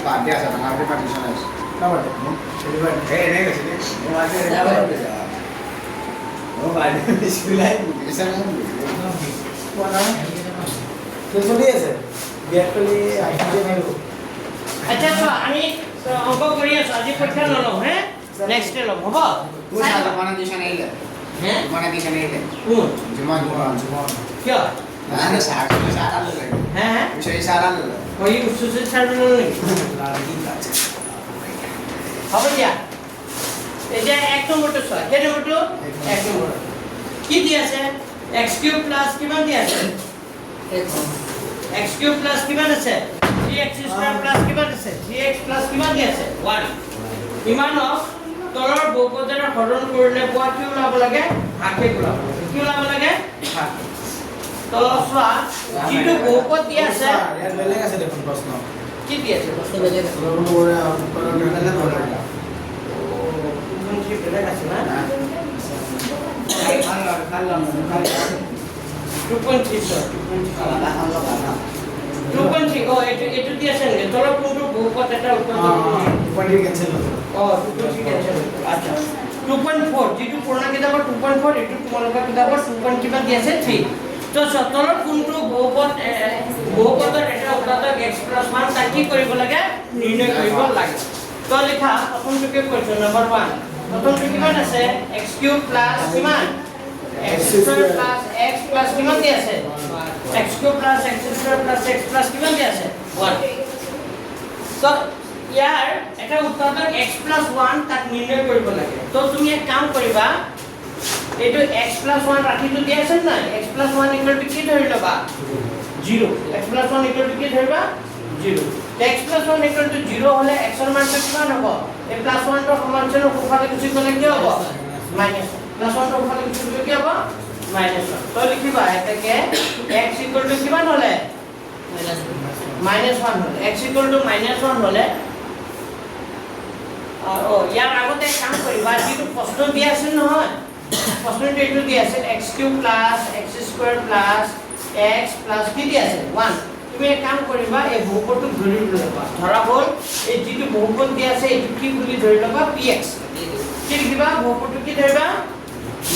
Birthday আছে মানে আৰু পাৰ্টিশ্যন আছে কাবাতে এই এনে গৈছে নে বাৰ্থডে স্কুলাই বুজিছা না কোৱা তো চলি আছে বিয়াতলি আহিছে নাই আচ্ছা তো আমি অংক কৰি আছো আজি পৰীক্ষা নলওঁ হে নেক্সট ডে ল'ম হ'ব কোন সাল মানে দিশন আইলে হে মানে দিশন আইলে কোন জুমান কিয় না সার আলো লাগে হে হে সেই সার আলো ওই উচ্চশিক্ষা ছাড়বে নেকি হ'ব দিয়া এতিয়া এক নম্বৰটো চোৱা কেই নম্বৰটো এক নম্বৰ কি দি আছে x³ প্লাস কিমান দি আছে x³ প্লাস কিমান আছে 3x² প্লাস কিমান আছে 3x প্লাস কিমান দি আছে 1 ইমানক তলৰ বহুপদৰ হৰণ কৰিলে পোৱা কি ওলাব লাগে ভাগে ওলাব কি ওলাব লাগে ভাগে তো চোৱা যিটো বহুপদ দি আছে ইয়াৰ বেলেগ আছে দেখোন প্ৰশ্ন কি দি আছে প্ৰশ্ন বেলেগ আছে কি বেলেগ আছে না 2.3 ও এটো দি আছে নে তলৰ কোনটো বহুপদ এটা উৎপন্ন পয়েন্ট ক্যান্সেল হ'ব 2.3 ক্যান্সেল আচ্ছা 2.4 যেটো পুৰণা কিতাপৰ 2.4 এটো তোমালোকৰ কিতাপৰ 2. কিমান দি আছে 3 তো তলৰ কোনটো বহুপদৰ এটা উৎপাদক x + 1 তাক কি কৰিব লাগে নিৰ্ণয় কৰিব লাগে তো লিখা প্ৰথমটোকে কৈছো নম্বৰ 1 প্ৰথমটো কিমান আছে x³ প্লাস কিমান x² প্লাস x প্লাস কিমান দি আছে x³ plus x² plus x plus কিমান দি আছে 1 তো ইয়াৰ এটা উৎপাদক x + 1 তাক নিৰ্ণয় কৰিব লাগে তো তুমি এক কাম কৰিবা এইটো x + 1 ৰাখিটো দি আছে না x + 1 = কি ধৰি লবা 0 x + 1 = কি ধৰিবা 0 x + 1 = 0 হলে x ৰ মানটো কিমান হ'ব এই +1 ৰ সমান্তৰাল কোফালে গুচি গলে কি হ'ব -1 +1 ৰ কোফালে গুচি গলে কি হ'ব -1 তো লিখিবা এটাকে x = কিমান হলে -1 হলে x = -1 হলে ইয়াৰ আগতে কাম কৰিবা যিটো প্ৰশ্ন দিয়া আছে নহয় প্রশ্নটো এইটো দি আছে x³ + x² + x + কি দি আছে 1 তুমি এক কাম কৰিবা এই বহুপদটো ধৰি লবা ধৰা হ'ল এই যিটো বহুপদ দি আছে এইটো কি বুলি ধৰি লবা px কি লিখিবা বহুপদটো কি ধৰিবা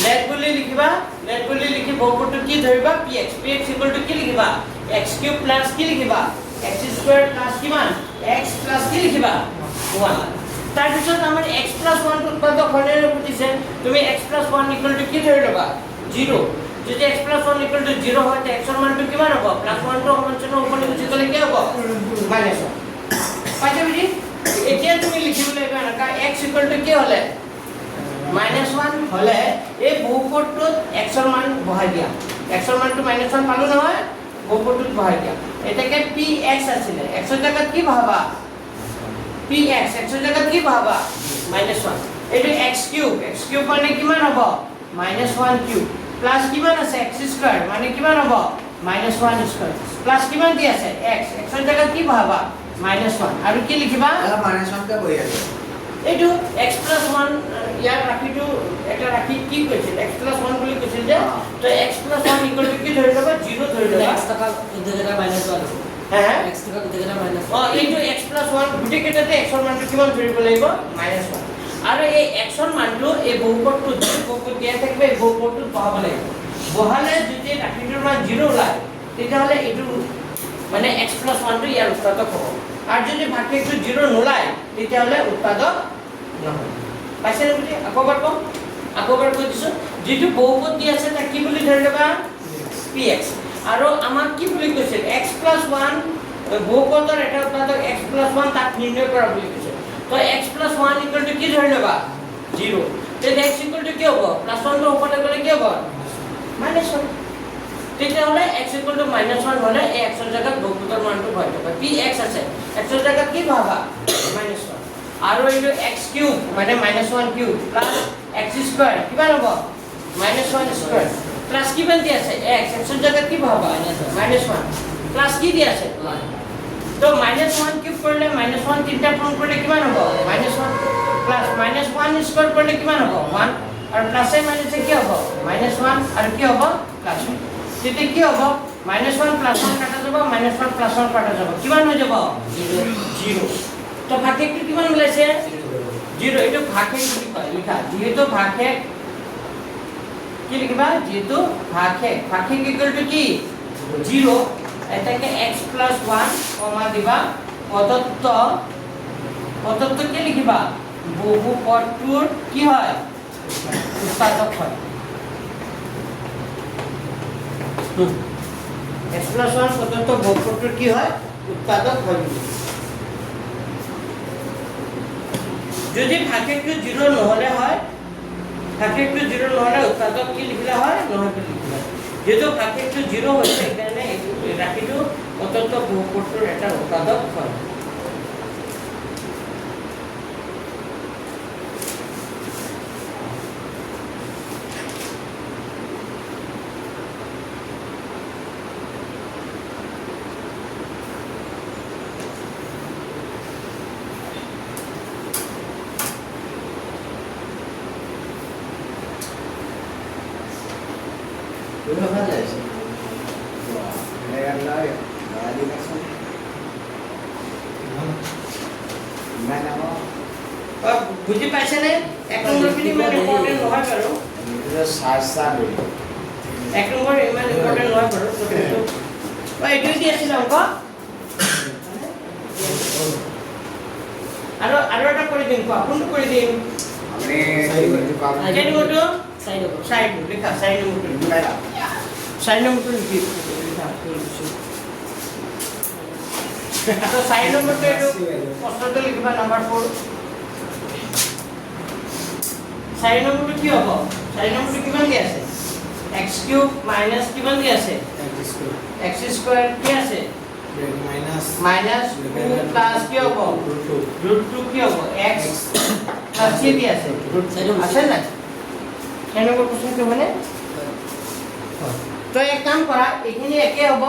লেট বুলি লিখিবা লেট বুলি লিখি বহুপদটো কি ধৰিবা px px = কি লিখিবা x³ + কি লিখিবা x² + কিমান x + কি লিখিবা 1 তাৰপিছত আমাৰ x + 1 উৎপাদক হলে বুজিছে তুমি x + 1 = কি ধৰি লবা 0 যদি x + 1 = 0 হয় তে x ৰ মানটো কিমান হ'ব +1 টো সমান্তৰাল ওপৰলৈ গুচি গলে কি হ'ব -1 পাইছে বুজি এতিয়া তুমি লিখিব লাগিব না x = কি হলে -1 হলে এই বহুপদটোত x ৰ মান বহাই দিয়া x ৰ মানটো -1 পালো নহয় বহুপদটোত বহাই দিয়া এটাকে px আছিল x ৰ জায়গাত কি বহাবা px x ৰ জায়গাত কি বহাবা -1 এটো x³ মানে কিমান হ'ব -1³ প্লাস কিমান আছে x² মানে কিমান হ'ব -1² প্লাস কিমান দি আছে x ৰ জায়গাত কি বহাবা -1 আৰু কি লিখিবা -1 কে বহি আছে এইটো x + 1 ইয়াৰ ৰাখিটো এটা ৰাখি কি কৈছিল x + 1 বুলি কৈছিল যে তো x + 1 = কি ধৰি লবা 0 ধৰি লবা x টাকা উদ্দেশ্যে -1 আছে হ্যাঁ x টাকা উদ্দেশ্যে -1 এইটো x + 1 গুটি কেটাতে x ৰ মানটো কিমান ধৰিব লাগিব -1 আৰু এই x ৰ মানটো এই বহুপদটো যদি বহুপদ দিয়া থাকিবে এই বহুপদটো বহাব লাগিব বহালে যদি ৰাখিটোৰ মান 0 ওলায় তেতিয়াহলে এইটো মানে x + 1 টো ইয়াৰ উৎপাদক হ'ব আৰু যদি ভাগটো 0 নোলায় তেতিয়াহলে উৎপাদক নহয় পাইছে বুজি আকবাৰ কৈ দিছো যেটো বহুপদ দি আছে তা কি বুলি ধৰি লবা px আৰু আমাক কি বুলি কৈছিল x + 1 বহুপদৰ এটা উৎপাদক x + 1 তাক নিৰ্ণয় কৰা বুলি কৈছে তো x + 1 = কি ধৰি লবা 0 তে x = কি হ'ব +1 ৰ ওপৰলৈ গলে কি হ'ব -1 তেতিয়াহলে x = -1 হলে এই x ৰ জায়গাত বহুপদৰ মানটো হয় পাবা px আছে x ৰ জায়গাত কি পাবা -1 আৰু এইটো x³ মানে -1³ প্লাস x² কিমান হ'ব -1² প্লাস কিমান দি আছে x ৰ জায়গাত কি পাবা -1 প্লাস কি দি আছে 1 তো -1³ কৰিলে -1 তিনটা পূৰণ কৰিলে কিমান হ'ব -1 প্লাস -1² কৰিলে কিমান হ'ব 1 আৰু প্লাসে মাইনাসে কি হ'ব -1 আৰু কি হ'ব +1 তেতিয়া কি হ'ব -1 + 1 কাটা যাব -1 + 1 কাটা যাব কিমান হৈ যাব 0 তো ভাগশেষটো কিমান ওলাইছে 0 এইটো ভাগশেষ বুলি কয় লিখা যেহেতু ভাগশেষ কি লিখিবা যেহেতু ভাগশেষ ইকুয়াল টু কি 0 এটাকে x + 1 কমা দিবা পদত্ব কি লিখিবা বহুপদটোৰ কি হয় উৎপাদক হয় x + 1 পদত্ব বহুপদটোৰ কি হয় উৎপাদক হয় যদি ভাগশেষটো 0 নহলে হয় ভাগশেষটো 0 নহলে উৎপাদক কি লিখিলা হয় নহয়টো লিখিলা যেহেতু ভাগশেষটো 0 হৈছে সেইকাৰণে এইটো ৰাখিটো পদত্ব বহুপদটোৰ এটা উৎপাদক হয় Dulu kan ya sih. Yang lain, lagi langsung. Gimana mau? বুজি পাইছেনে এক নম্বৰখিনি ইমান ইম্পৰ্টেণ্ট নহয় বাৰু Itu sasa dulu. এক নম্বৰ ইমান ইম্পৰ্টেণ্ট নহয় বাৰু তথাপিতো এইটো কি আছিল অংক আৰু এটা কৰি দিম কোনটো কৰি দিম Ini itu kamu. কেই নম্বৰটো চাই ল'ব চাইড লিখা চাইড নম্বৰটো Gimana? চাইড নম্বৰটো লিখি লিখা তো চাইড নম্বৰটো এইটো প্ৰশ্নটো লিখিবা নম্বৰ 4 চাইড নম্বৰটো কি হ'ব চাইড নম্বৰটো কিমান দি আছে x³ মাইনাস কিমান দি আছে x² কি আছে মাইনাস 2 প্লাস কি হ'ব √2 কি হ'ব x প্লাস কি দি আছে আছে না কেন নম্বৰ প্ৰশ্নটো মানে তো এক কাম কৰা এইখিনি একে হ'ব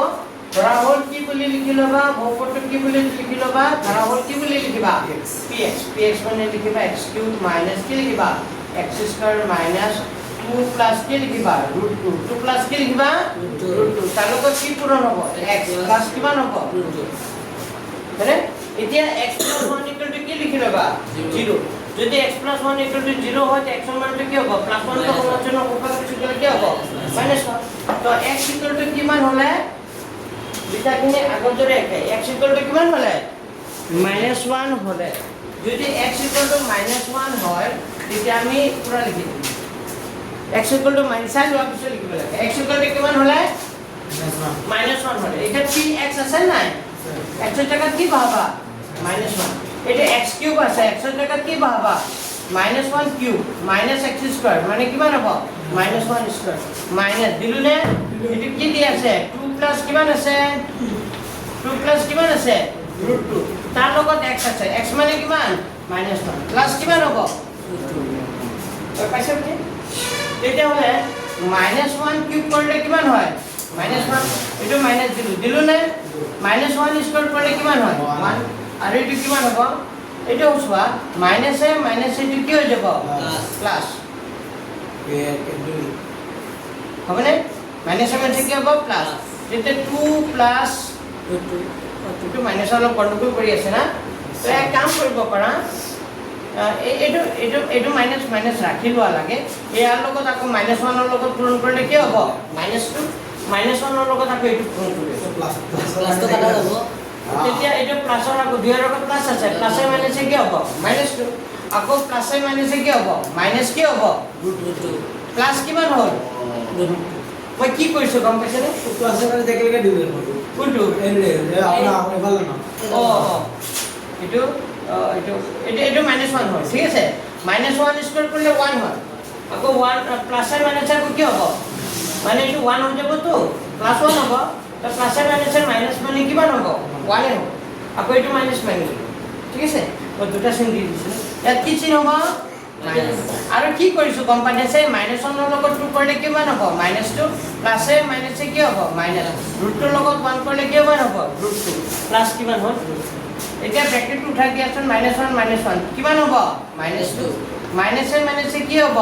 ধৰা হ'ল কি বুলি লিখি লবা বহুপদটো কি বুলি লিখি লবা ধৰা হ'ল কি বুলি লিখিবা px মানে লিখিবা x³ মাইনাস কি লিখিবা x² মাইনাস 2 প্লাস কি লিখিবা √2 2 প্লাস কি লিখিবা √2 তাৰ লগত কি পূৰণ হ'ব x প্লাস কিমান হ'ব হয়নে এতিয়া x + 1 = কি লিখি লবা 0 যদি x + 1 = 0 হয় x এর মানটো কি হ'ব +1 তো সমান্তৰাল উপপাদ্য কিছু গলে কি হ'ব -1 তো x = কিমান হলে বিটাখিনি আগৰ দৰে একে x = কিমান হলে -1 হলে যদি x = -1 হয় তেতিয়া আমি পুৰা লিখি দিম x = -1 লোৱাৰ পিছত লিখিব লাগে x = কিমান হলে -1 হলে এটা px আছে নাই x এর জায়গাত কি পাবা -1 এটা x³ আছে x এর জায়গাত কি পাবা -1³ -x² মানে কিমান হ'ব -1² মাইনাস দিলু নে এটো কি দি আছে 2 প্লাস কিমান আছে 2 প্লাস কিমান আছে √2 তাৰ লগত x আছে x মানে কিমান -1 প্লাস কিমান হ'ব পাইছে কি তেতিয়া হলে -1³ কৰিলে কিমান হয় -1 এটো মাইনাস দিলু নে -1² কৰিলে কিমান হয় 1 আৰু এটো কিমান হ'ব এটো হসবা মাইনাস এ মাইনাস এটো কি হৈ যাব প্লাস হবে না মাইনাস এ মানে কি হ'ব প্লাস যেতে 2 প্লাস এটো মাইনাস অলপ গণ্ডগোল কৰি আছে না তো এক কাম কৰিব পাৰা এটো মাইনাস মাইনাস ৰাখি লোৱা লাগে ইয়াৰ লগত আকৌ -1 ৰ লগত পূৰণ কৰিলে কি হ'ব -2 -1 ৰ লগত আকৌ এটো পূৰণ কৰিব প্লাসটো কাটা যাব তেতিয়া এটো প্লাসৰ আকৌ দুইৰ লগত প্লাস আছে প্লাসে মাইনাসে কি হ'ব -2 আকৌ প্লাসে মাইনাসে কি হ'ব মাইনাস কি হ'ব √2 প্লাস কিমান হ'ল মই কি কৰিছো গম পাইছে নে ক্লাসে করে দেখলে কে দিবে কোনটো এন্ডে আপনা আপনি ভালো না এটো -1 হয় ঠিক আছে -1² কৰিলে 1 হয় আকৌ 1 প্লাসে মাইনাসে আকৌ কি হ'ব মানে এটো 1 হৈ যাব তো +1 হ'ব তো প্লাসে মাইনাসে মাইনাস মানে কিমান হ'ব 1 হ'ব আকৌ এটো মাইনাস ঠিক আছে ও দুটা চিন দি দিছে ইয়াত কি চিন হ'ব আৰু কি কৰিছো গম পাইছে -1 ৰ লগত 2 কৰিলে কিমান হ'ব -2 প্লাসে মাইনাসে কি হ'ব √2 ৰ লগত 1 কৰিলে কিমান হ'ব √2 প্লাস কিমান হ'ল এতিয়া ব্ৰেকেটটো উঠাই দিয়াচোন -1 কিমান হ'ব -2 মাইনাসে মাইনাসে কি হ'ব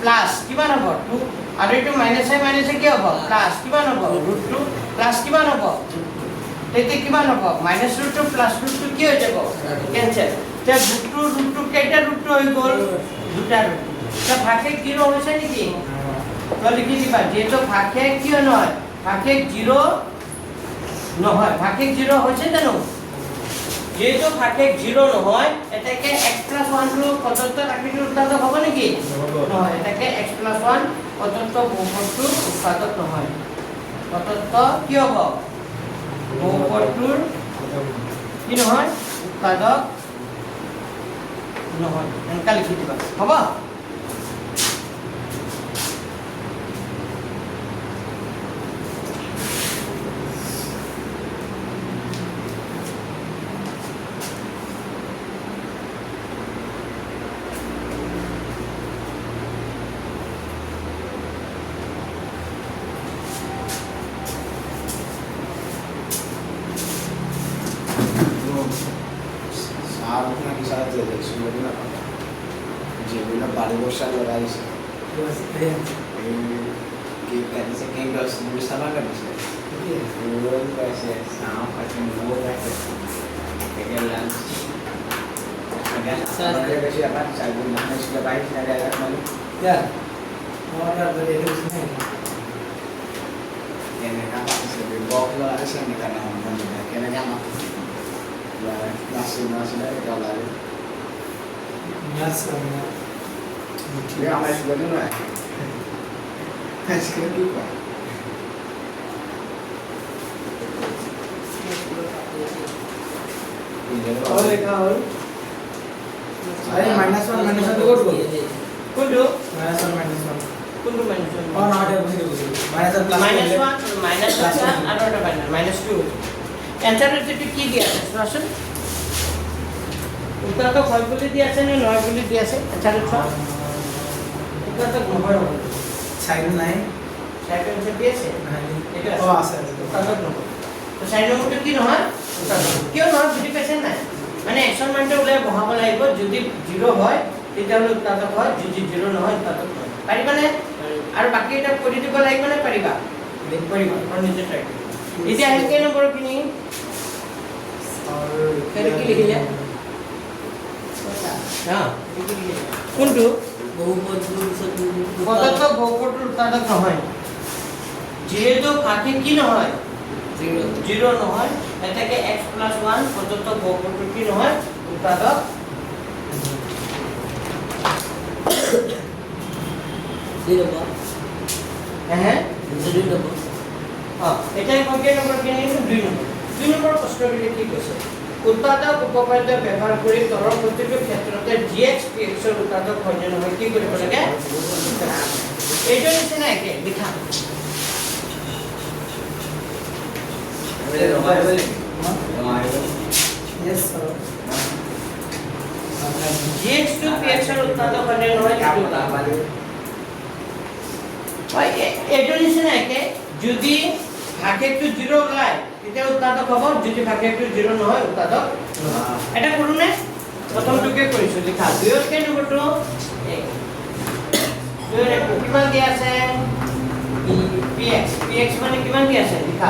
প্লাস কিমান হ'ব 2 আৰু এটো মাইনাসে মাইনাসে কি হ'ব প্লাস কিমান হ'ব √2 প্লাস কিমান হ'ব তেতিয়া কিমান হ'ব মাইনাছ ৰুটটো প্লাছ ৰুটটো কি হৈ যাব কেনচেল এতিয়া ৰুটটো কেইটা ৰুটটো হৈ গ'ল দুটা ৰুট এতিয়া ভাগশেষ 0 হৈছে নেকি তো লিখি দিবা যেহেতু ভাগশেষ কি নহয় ভাগশেষ 0 নহয় ভাগশেষ 0 হৈছে জানো যেহেতু ভাগশেষ 0 নহয় এটাকে x + 1 টো পদত্ব ৰাশিটোৰ উৎপাদক হ'ব নেকি নহয় এটাকে x + 1 পদত্ব বহুপদটোৰ উৎপাদক নহয় পদত্ব কি হ'ব বহুপদটোৰ কি নহয় উৎপাদক নহয় এনেকা লিখি দিবা হ'ব যেগুলো বাড়ি বসা লগাইছে এই কাটিছে কেক দশ বুঝতে পারলে বসে রোল পাইছে সাপ আছে মোট আছে একে লাঞ্চ আগে বেশি আবার চাইবুল না ছিল বাইক সাড়ে 11 মানে Ya. Mau ada dari sini. এনে কাম আছে বক লাগাইছে এনে কাম না কেন কাম ক্লাসে না আসলে ডলার Mas sama. ये हमारे स्कूल में है आजकल की बात और एक और अरे -1 तो कोड কোনটো -1 কোনটো মাইনাছ और नॉट है बुझी बुझी -1 মাইনাছ 1 আৰু এটা মাইনাছ 2 এনসাৰটো কি দিয়া আছে চোৱাচোন উত্তৰটো হয় বুলি দি আছে নে নহয় বুলি দি আছে এনসাৰটো চোৱা উত্তৰটো নহয় হ'ব साइड नहीं সাইড আছে দি আছে এটা ओ আছে উত্তৰটো নহয় তো সাইড নম্বৰটো কি নহয় উত্তৰটো কিয় নহয় বুজি পাইছে নাই মানে এক্সন মানটো ওলাই বহাব লাগিব যদি 0 হয় তেতিয়াহ'লে উত্তৰটো হয় যদি 0 নহয় উত্তৰটো নহয় পাৰিবানে আৰু বাকি এটা কৰি দিব লাগিব নে পাৰিবা পাৰিবা আৰু নিজে ট্ৰাই এতিয়া আহিল কেই নম্বৰ কিনি और কেনে কি লিখিলে হ্যাঁ কোনটো বহুপদটোৰ পিছত পদত্ব বহুপদটোৰ উৎপাদক নহয় যেহেতু ভাগশেষ কি নহয় 0 নহয় এটাকে x + 1 পদত্ব বহুপদটোৰ কি নহয় উৎপাদক দুই নম্বৰ হ্যাঁ দুই নম্বৰ এটাই কয় নম্বৰ কিনি 2 নম্বৰ প্ৰশ্নটো কি কৈছে উৎপাদক উপপাদ্য ব্যৱহাৰ কৰি তলৰ প্ৰতিটো ক্ষেত্ৰতে gx px ৰ উৎপাদক হয় নে নহয় কি কৰিব লাগে এইটো নিচিনা একে লিখা yes sir gx to px ৰ উৎপাদক হয় নে নহয় এইটো নিচিনা একে যদি ভাগশেষটো 0 ওলায় তেতিয়া উৎপাদক হ'ব যদি ভাগশেষটো 0 নহয় উৎপাদক এটা কৰোনে প্ৰথমটোকে কৰিছো লিখা 2 ৰ নম্বৰটো 2 ৰ কিমান দিয়া আছে px px মানে কিমান দিয়া আছে লিখা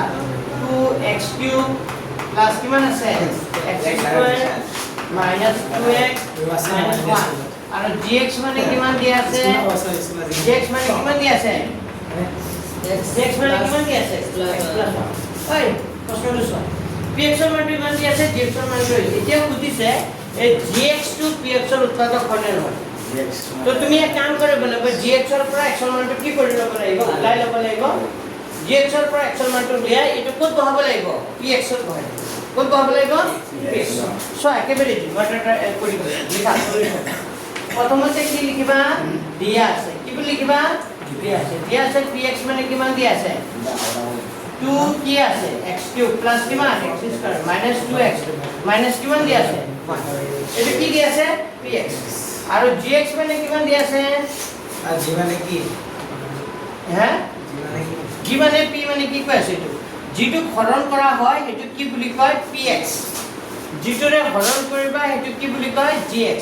2x³ প্লাস কিমান আছে x² -2x -1 আৰু gx মানে কিমান দিয়া আছে gx মানে কিমান দিয়া আছে x মানে কিমান দিয়া আছে x + 1 ঐ প্ৰশ্নটো চোৱা px ৰ মানটো কিমান দিয়া আছে gx ৰ মানটো এতিয়া খুজিছে এই gx to px ৰ উৎপাদক হয় নে নহয় তো তুমি এক কাম কৰিব লাগিব gx ৰ পৰা x ৰ মানটো কি কৰি ল'ব লাগিব ওলাই ল'ব লাগিব gx ৰ পৰা x ৰ মানটো উলিয়াই এইটো ক'ত বহাব লাগিব px ত বহাই ক'ত বহাব লাগিব px সো একেবাৰে মই এটা কৰি লিখা প্ৰথমতে কি লিখিবা দিয়া আছে কি বুলি লিখিবা দিয়া আছে px মানে কিমান দিয়া আছে 2 কি আছে x³ প্লাস কিমান x² -2x মাইনাস কিমান দিয়া আছে 1 এটা কি দিয়া আছে px আৰু gx মানে কিমান দিয়া আছে আর জি মানে কি হ্যাঁ জি মানে কি g মানে p মানে কি কৈ আছে এটো যেটো হৰণ কৰা হয় এটো কি বুলি কয় px যেটোৰে হৰণ কৰিবা এটো কি বুলি কয় gx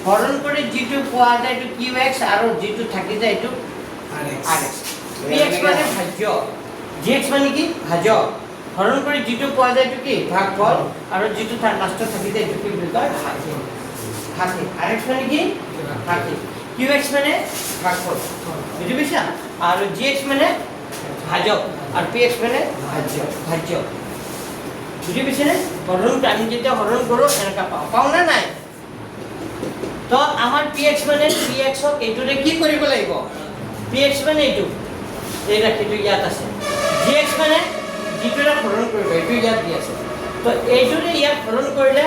হৰণ কৰি যেটো পোৱা যায় এটো qx আৰু যেটো থাকি যায় এটো আৰ rx px মানে ভাজ্য gx মানে কি ভাজ্য হৰণ কৰি যিটো পোৱা যায় এইটো কি ভাগফল আৰু যিটো তাৰ লাষ্টত থাকি যায় এইটো কি বুলি কয় ভাগফল rx মানে কি ভাগফল qx মানে ভাগফল বুজি পাইছা আৰু gx মানে ভাজক আৰু px মানে ভাজ্য বুজি পাইছে নে হৰণ আমি যেতিয়া হৰণ কৰো এনেকা পাও না নাই তো আমাৰ px মানে px ক এইটোৰে কি কৰিব লাগিব px মানে এইটো এই ৰাখিটো ইয়াত আছে gx মানে যিটোৰে হৰণ কৰিব এইটো ইয়াত দি আছে তো এইটোৰে ইয়াত হৰণ কৰিলে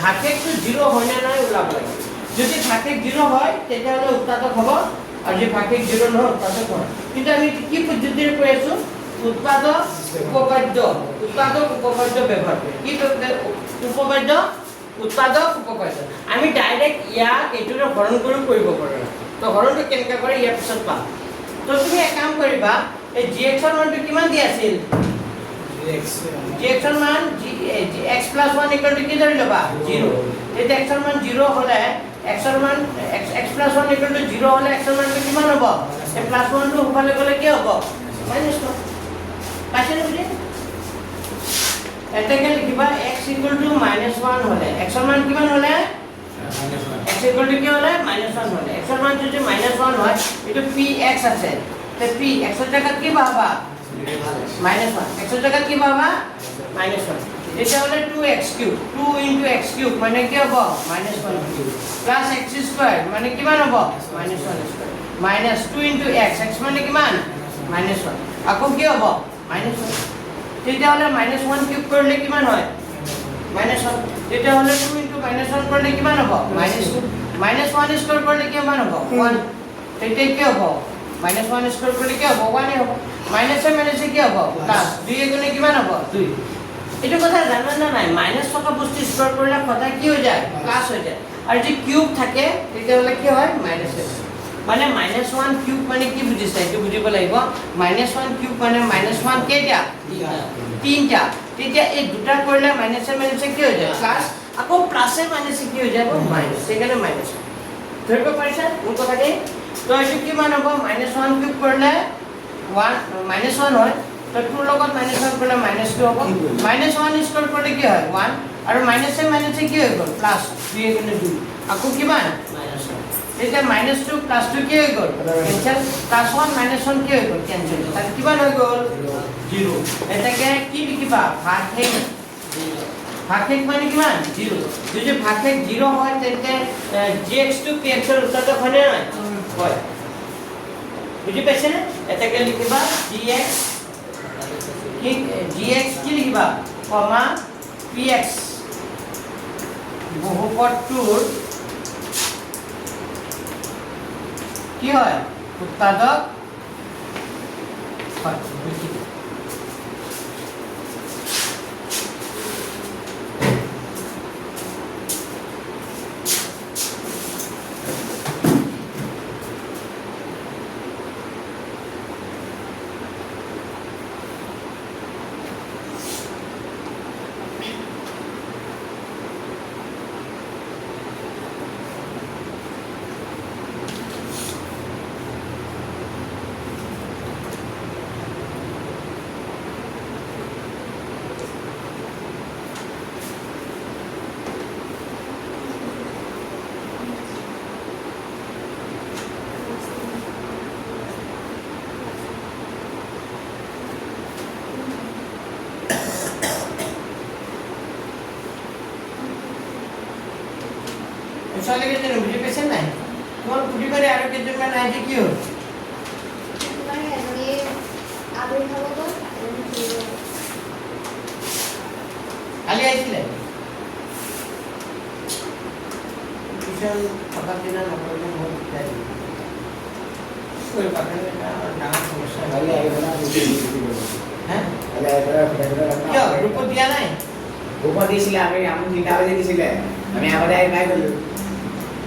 ভাগশেষটো 0 হয় না নাই ওলাব লাগে যদি ভাগশেষ 0 হয় তেতিয়াহ'লে উৎপাদক হ'ব আৰু যদি ভাগশেষ 0 নহয় উৎপাদক নহয় কিন্তু আমি কি পদ্ধতিৰে কৈ আছো উৎপাদক উপপাদ্য ব্যৱহাৰ কৰি কি উপপাদ্য উৎপাদক উপপাদ্য আমি ডাইৰেক্ট ইয়াক এইটোৰে হৰণ কৰিব পাৰো তো হৰণটো কেনেকৈ কৰে ইয়াৰ পিছত পাম তো তুমি এক কাম কৰিবা এই gx ৰ মানটো কিমান দি আছিল gx ৰ মান x + 1 = কি ধৰি লবা 0 এতিয়া x ৰ মান 0 হলে x ৰ মান x + 1 = 0 হলে x ৰ মানটো কিমান হ'ব এই +1 টো ওপৰলৈ গলে কি হ'ব -1 পাইছে নে এটাকে লিখিবা x = -1 হলে x ৰ মান কিমান হলে x = কি হলে -1 হলে x ৰ মান যদি -1 হয় এটো px আছে তে p x ৰ জায়গাত কি পাবা -1 x ৰ জায়গাত কি পাবা -1 এটা হলে 2x³ 2 * x³ মানে কি হ'ব -1³ প্লাস x² মানে কিমান হ'ব -1² -2 * x x মানে কিমান -1 আকৌ কি হ'ব -1 তেতিয়া হলে -1³ কৰিলে কিমান হয় -1 তেতিয়া হলে 2 * -1 কৰিলে কিমান হ'ব -1 স্কয়াৰ কৰিলে কিমান হ'ব 1 তেতিয়া কি হ'ব -1 স্কয়াৰ কৰিলে কি হ'ব 1 হ'ব মাইনাসে মাইনাসে কি হ'ব প্লাস 2 গুণে কিমান হ'ব 2 এইটো কথা জানা না নাই মাইনাস থকা বস্তু স্কয়ার কৰিলে কথা কি হৈ যায় প্লাস হৈ যায় আৰু যদি কিউব থাকে তেতিয়া হলে কি হয় মাইনাস মানে -1³ মানে কি বুজিছা এইটো বুজিব লাগিব -1³ মানে -1 কেইটা তিনটা তেতিয়া এই দুটা কৰিলে মাইনাসে মাইনাসে কি হৈ যায় প্লাস আকৌ প্লাসে মাইনাসে কি হৈ যাব মাইনাস সেইকাৰণে মাইনাস ধৰিব পাৰিছা মোৰ কথাটি তো এইটো কিমান হ'ব -1³ কৰিলে 1 হয় তো 2 লগত -1 কৰিলে -2 হ'ব -1 স্কয়াৰ কৰিলে কি হয় 1 আৰু মাইনাসে মাইনাসে কি হৈ গ'ল প্লাস 2 গুণে 2 আকৌ কিমান -1 এতিয়া -2 + 2 কি হৈ গ'ল কেনসেল +1 -1 কি হৈ গ'ল কেনসেল তাত কিমান হৈ গ'ল 0 এটাকে কি লিখিবা ভাগশেষ মানে কিমান 0 যদি ভাগশেষ 0 হয় তেন্তে gx to px ৰ উৎপাদক হয় নে নহয় হয় বুজি পাইছে নে এটাকে লিখিবা gx কি লিখিবা কমা px বহুপদটোৰ কি হয় উৎপাদক হয় ছোৱালীকে যেন বুজি পাইছে নাই তোমাৰ বুজি কৰে আৰু কেইজনমান নাই যে কি হ'ল কালি আহিছিলে টিউশন থকাৰ দিনা নকৰিলে বহুত দিগদাৰ কৰিব পাৰি ডাঙৰ সমস্যা কালি আহিবনা হে কালি আহিবনা কিয় গ্ৰুপত দিয়া নাই গ্ৰুপত দিছিলে আমি 3টা বাজে দিছিলে আমি আগতে আহি পাই গলো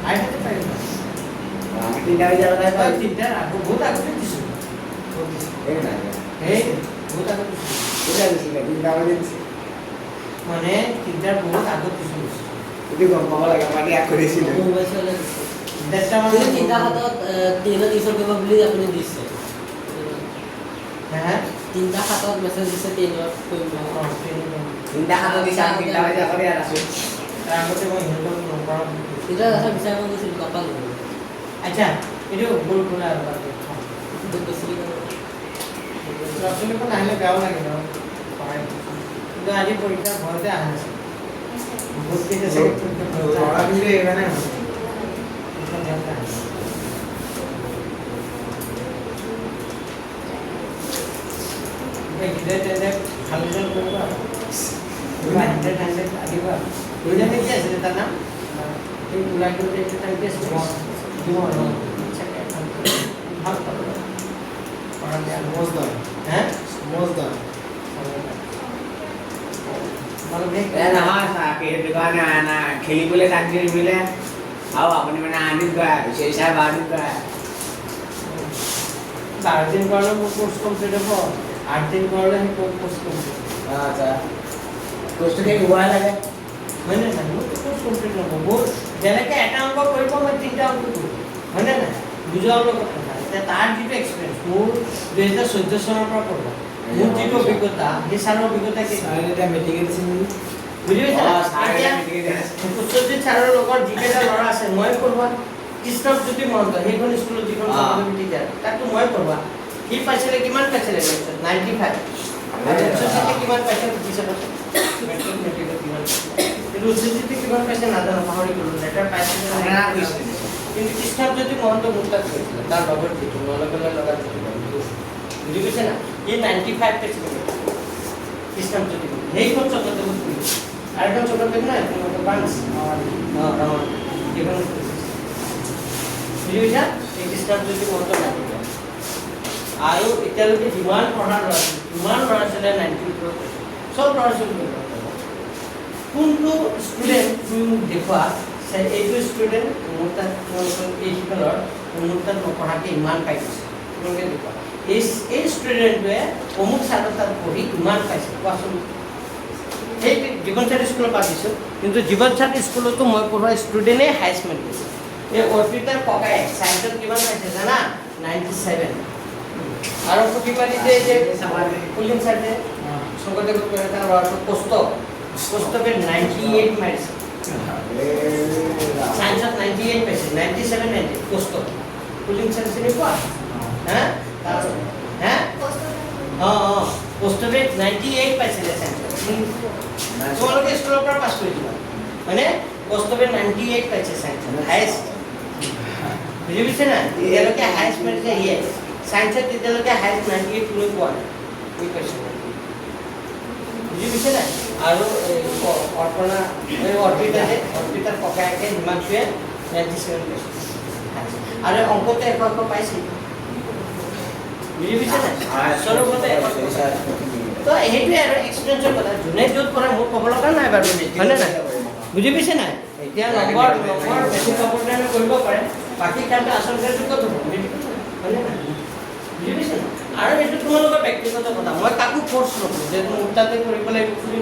আইতে পাৰিব আমি 3টা বাজে আগতে পাই তিনটা আকৌ বহুত আগতে দিছো এই নাই এই বহুত আগতে কোটা দিছিলে 3টা বাজে দিছিলে মানে তিনটাৰ বহুত আগত দিছো যদি গম পাব লাগে আমাকে ইয়াক কৰিছিলে মোবাইল চলাই দিছে দেশটা মানে তিনি চিন্তা হাতত 3 দিছৰ কিবা বুলি আপুনি দিছে হে তিনিটা সাতত মেছেজ দিছে ট্ৰেইনত কৰিব তিনিটা হাতত দিছে আমি তিনিটা বাজি আগতে ইয়াত আছো তাৰ আগতে মই সিহঁতক নকৰাম তিনিটা কথা বিচাৰিব গৈছিলোঁ নাপালোঁ আচ্ছা এইটো ভুল কোনে আৰু বাদ দিয়ক। গৈছিলোঁ ল'ৰা-ছোৱালীখন আহিলে বেয়াও লাগে ন পঢ়াই কিন্তু আজি পৰীক্ষা ঘৰতে অহা নাছিল বহুত কেইটা চাগে ল'ৰা কিন্তু এইকাৰণে তেন্তে ভাল ৰিজাল্ট কৰিবা 100 আহিবা ৰিজাল্ট কি আছিলে তাৰ নাম এই ওলাই গ'লে এইটো টাইম টেষ্ট ভাল পঢ়া বেয়া মজদাৰ হে মজদাৰ এ নহয় সেইটো কাৰণে আনা খেলিবলৈ শান্তি নিমিলে আৰু আপুনি মানে আনিত গৈ বিচাৰি চাই বাৰদিন গৈ 12 দিন কৰালে মোৰ কোৰ্চ কমপ্লিট হ'ব 8 দিন কৰালে সেই কোৰ্চ কমপ্লিট আচ্ছা কোৰ্চটো কি হোৱা লাগে হয়নে নাই মোৰ কোৰ্চ কমপ্লিট নহ'ব মোৰ যেনেকৈ এটা অংক কৰিব মই 3টা অংক কৰিম হয়নে নাই বুজোৱাৰ লগত কথা এতিয়া তাৰ যিটো এক্সপিৰিয়েঞ্চ মোৰ 2014 চনৰ পৰা পঢ়া মোৰ যিটো অভিজ্ঞতা সেই ছাৰৰ অভিজ্ঞতা কি এতিয়া মেট্ৰিকে দিছিল নেকি বুজি পাইছা কুশলজিৎ ছাৰৰ লগত যিকেইটা ল'ৰা আছে মই পঢ়োৱা কৃষ্ণজ্যোতি মহন্ত সেইখন স্কুলত যিখন টিচাৰ তাকতো মই পঢ়োৱা সি পাইছিলে কিমান পাইছিলে 95 কুশলজিতে কিমান পাইছে টিচাৰত মেট্ৰিকত কিমান কুশলজিতে কিমান পাইছে নাজানো পাহৰি গ'লো লেটাৰ পাইছিলে কিন্তু কৃষ্ণজ্যোতি মহন্ত মোৰ তাত গৈছিলে তাৰ লগত যিটো নলগলৈ লগাত বুজি পাইছে না এই 95 পাইছিলে কৃষ্ণজ্যোতি সেইখন চকতে আৰু এখন চকতে নাই বাঞ্চ এইখন বুজি পাইছা এই কৃষ্ণজ্যোতি মহন্ত আৰু এতিয়ালৈকে যিমান পঢ়া ল'ৰা ছোৱালীয়ে 90 চব ল'ৰা ছোৱালী কোনটো ষ্টুডেণ্ট তুমি মোক দেখুৱা এইটো ষ্টুডেণ্ট মোৰ তাত তোমালোকৰ এই সিফালৰ মোৰ তাত নপঢ়াকে ইমান পাই গৈছে তোমালোকে দেখুৱা এই ষ্টুডেণ্টটোৱে অমুক ছাৰৰ তাত পঢ়ি ইমান পাইছে কোৱাচোন সেই জীৱন ছাত্ৰী স্কুলত পাতিছোঁ কিন্তু জীৱন ছাত্ৰী স্কুলতো মই পঢ়োৱা ষ্টুডেণ্টে হাইষ্ট মাৰ্ক দিছে এই অৰ্পিতাৰ ককাই ছাইন্সত কিমান পাইছে জানা 97 আৰু প্ৰতিবাদীতে যে পুলিং ছাৰে শংকৰদেৱ তাৰ ল'ৰাটো কষ্টকে 98 মাৰিছে সায়েন্সত 98 পাইছে 97 90 কষ্ট পুলিং ছাৰ চিনি পোৱা হা হা কষ্টকে 98 পাইছিলে সায়েন্সত তোমালোকে স্কুলৰ পৰা পাছ কৰিছিলা হয়নে কষ্টকে 98 পাইছে সায়েন্সত হায়েষ্ট বুজি পাইছে না এতিয়ালৈকে হায়েষ্ট মাৰিছে ইয়ে সায়েন্সত তেতিয়ালৈকে হায়েষ্ট 98 কোনো পোৱা নাই বুজি পাইছে বুজি পাইছে না আৰু অৰ্পণা অৰ্পিতাৰ ককায়েকে হিমাংশুৱে 97 পাইছে আৰু অংকতে 100 পাইছে বুজি পাইছে না চৰবতে তো সেইটোৱে আৰু এক্সপিৰিয়েঞ্চৰ কথা যোনে য'ত পঢ়ে মোক ক'ব লগা নাই বাৰু হয়নে নাই বুজি পাইছে নাই এতিয়া নম্বৰ বেছি কম্পিউটাৰ কৰিব পাৰে বাকী কামটো আচলতে ক'ত হ'ব হয়নে নাই বুজি পাইছে না আৰু এইটো তোমালোকৰ ব্যক্তিগত কথা মই কাকো ফ'ৰ্চ নকৰোঁ যে মোৰ তাতে কৰিব লাগিব বুলি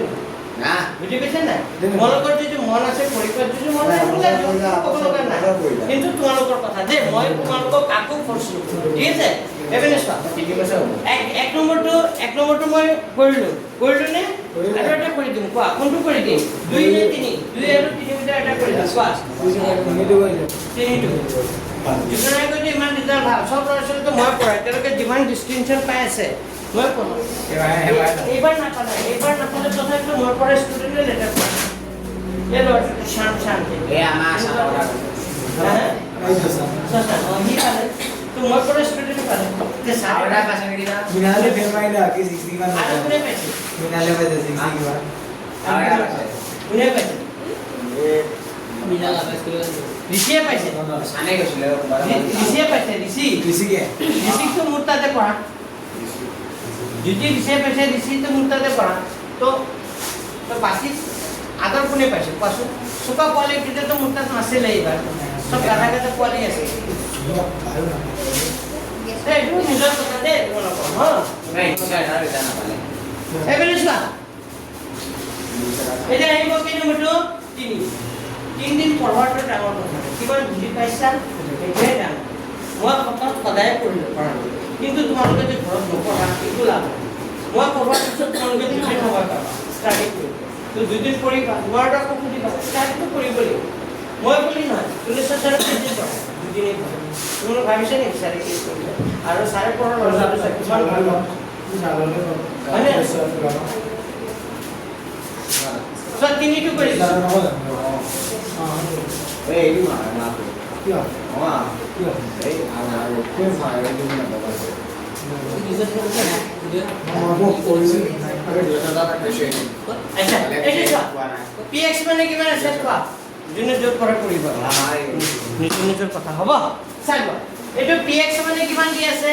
না বুজি পাইছে নাই তোমালোকৰ যদি মন আছে পৰীক্ষাত যদি মন আছে ক'ব লগা নাই কিন্তু তোমালোকৰ কথা যে মই তোমালোকক কাকো ফ'ৰ্চ নকৰোঁ ঠিক আছে এবেনে চোৱা এক নম্বৰটো মই কৰিলোঁ নে আৰু এটা কৰি দিম কোৱা কোনটো কৰি দিম 2 নে 3 2 আৰু 3 ভিতৰত এটা কৰি দিম কোৱা 3টো যিজনে কৈছে ইমান ৰিজাল্ট ভাল চব ল'ৰা ছোৱালীটো মই পঢ়াই তেওঁলোকে যিমান ডিষ্টিংশ্যন পাই আছে মই পঢ়াওঁ এইবাৰ নাপালে তথাপিতো মই পঢ়া ষ্টুডেণ্টে লেটাৰ পায় এই ল'ৰাটো শান্তি এই আমাৰ সি পালে তো মই পঢ়া ষ্টুডেণ্টে পালে চাউৰা পাছে নেকি না মিনালে ফেল মাৰিলে কি 60 কিমান আৰু কোনে পাইছে মিনালে পাইছে 60 কিমান চাউৰা পাছে কোনে পাইছে মিলা লাভ স্কুলত ঋষিয়ে পাইছে সানে গৈছিলে ঋষিয়ে পাইছে বেছিকে ঋষিকটো মোৰ তাতে পঢ়া যদি ঋষিয়ে পাইছে ঋষিটো মোৰ তাতে পঢ়া তো বাকী আদৰ কোনে পাইছে কোৱাচোন চোকা পোৱালি তেতিয়াতো মোৰ তাত নাছিলে এইবাৰ চব গাধা পোৱালি আছে এইটো নিজৰ কথা দেই তোমালোকৰ নাই ইচ্ছা আৰু এটা নাপালে এইবেলি চোৱা এতিয়া আহিব কি নম্বৰটো 3 দিন পঢ়োৱাটো ডাঙৰ কথা কিমান বুজি পাইছা সেইটোৱে ডাঙৰ মই কথা সদায় পঢ়িলোঁ কিন্তু তোমালোকে যে ঘৰত নপঢ়া এইটো মই পঢ়াৰ পিছত তোমালোকে দুদিন সময় পাবা ষ্টাডি কৰিব তো দুদিন পঢ়িবা তোমাৰতো আকৌ সুধিবা ষ্টাডিটো কৰিব লাগিব মই বুলি নহয় তুমি ছাৰে কেইদিন পঢ়া দুদিনেই পঢ়া তোমালোকে ভাবিছা নেকি ছাৰে কি কৰিব আৰু ছাৰে পঢ়াৰ ল'ৰা ছোৱালী কিমান ভাল হয়নে চব তিনিটো কৰি দিছোঁ এই এইটো নহয় মাহটো এই আৰু কোন হয় এইটো নহয় আচ্ছা এইটো চোৱা px মানে কিমান আছে চোৱা যোনে যোগ কৰা কৰিব নিজৰ নিজৰ কথা হ'ব চাই লোৱা এইটো px মানে কিমান দি আছে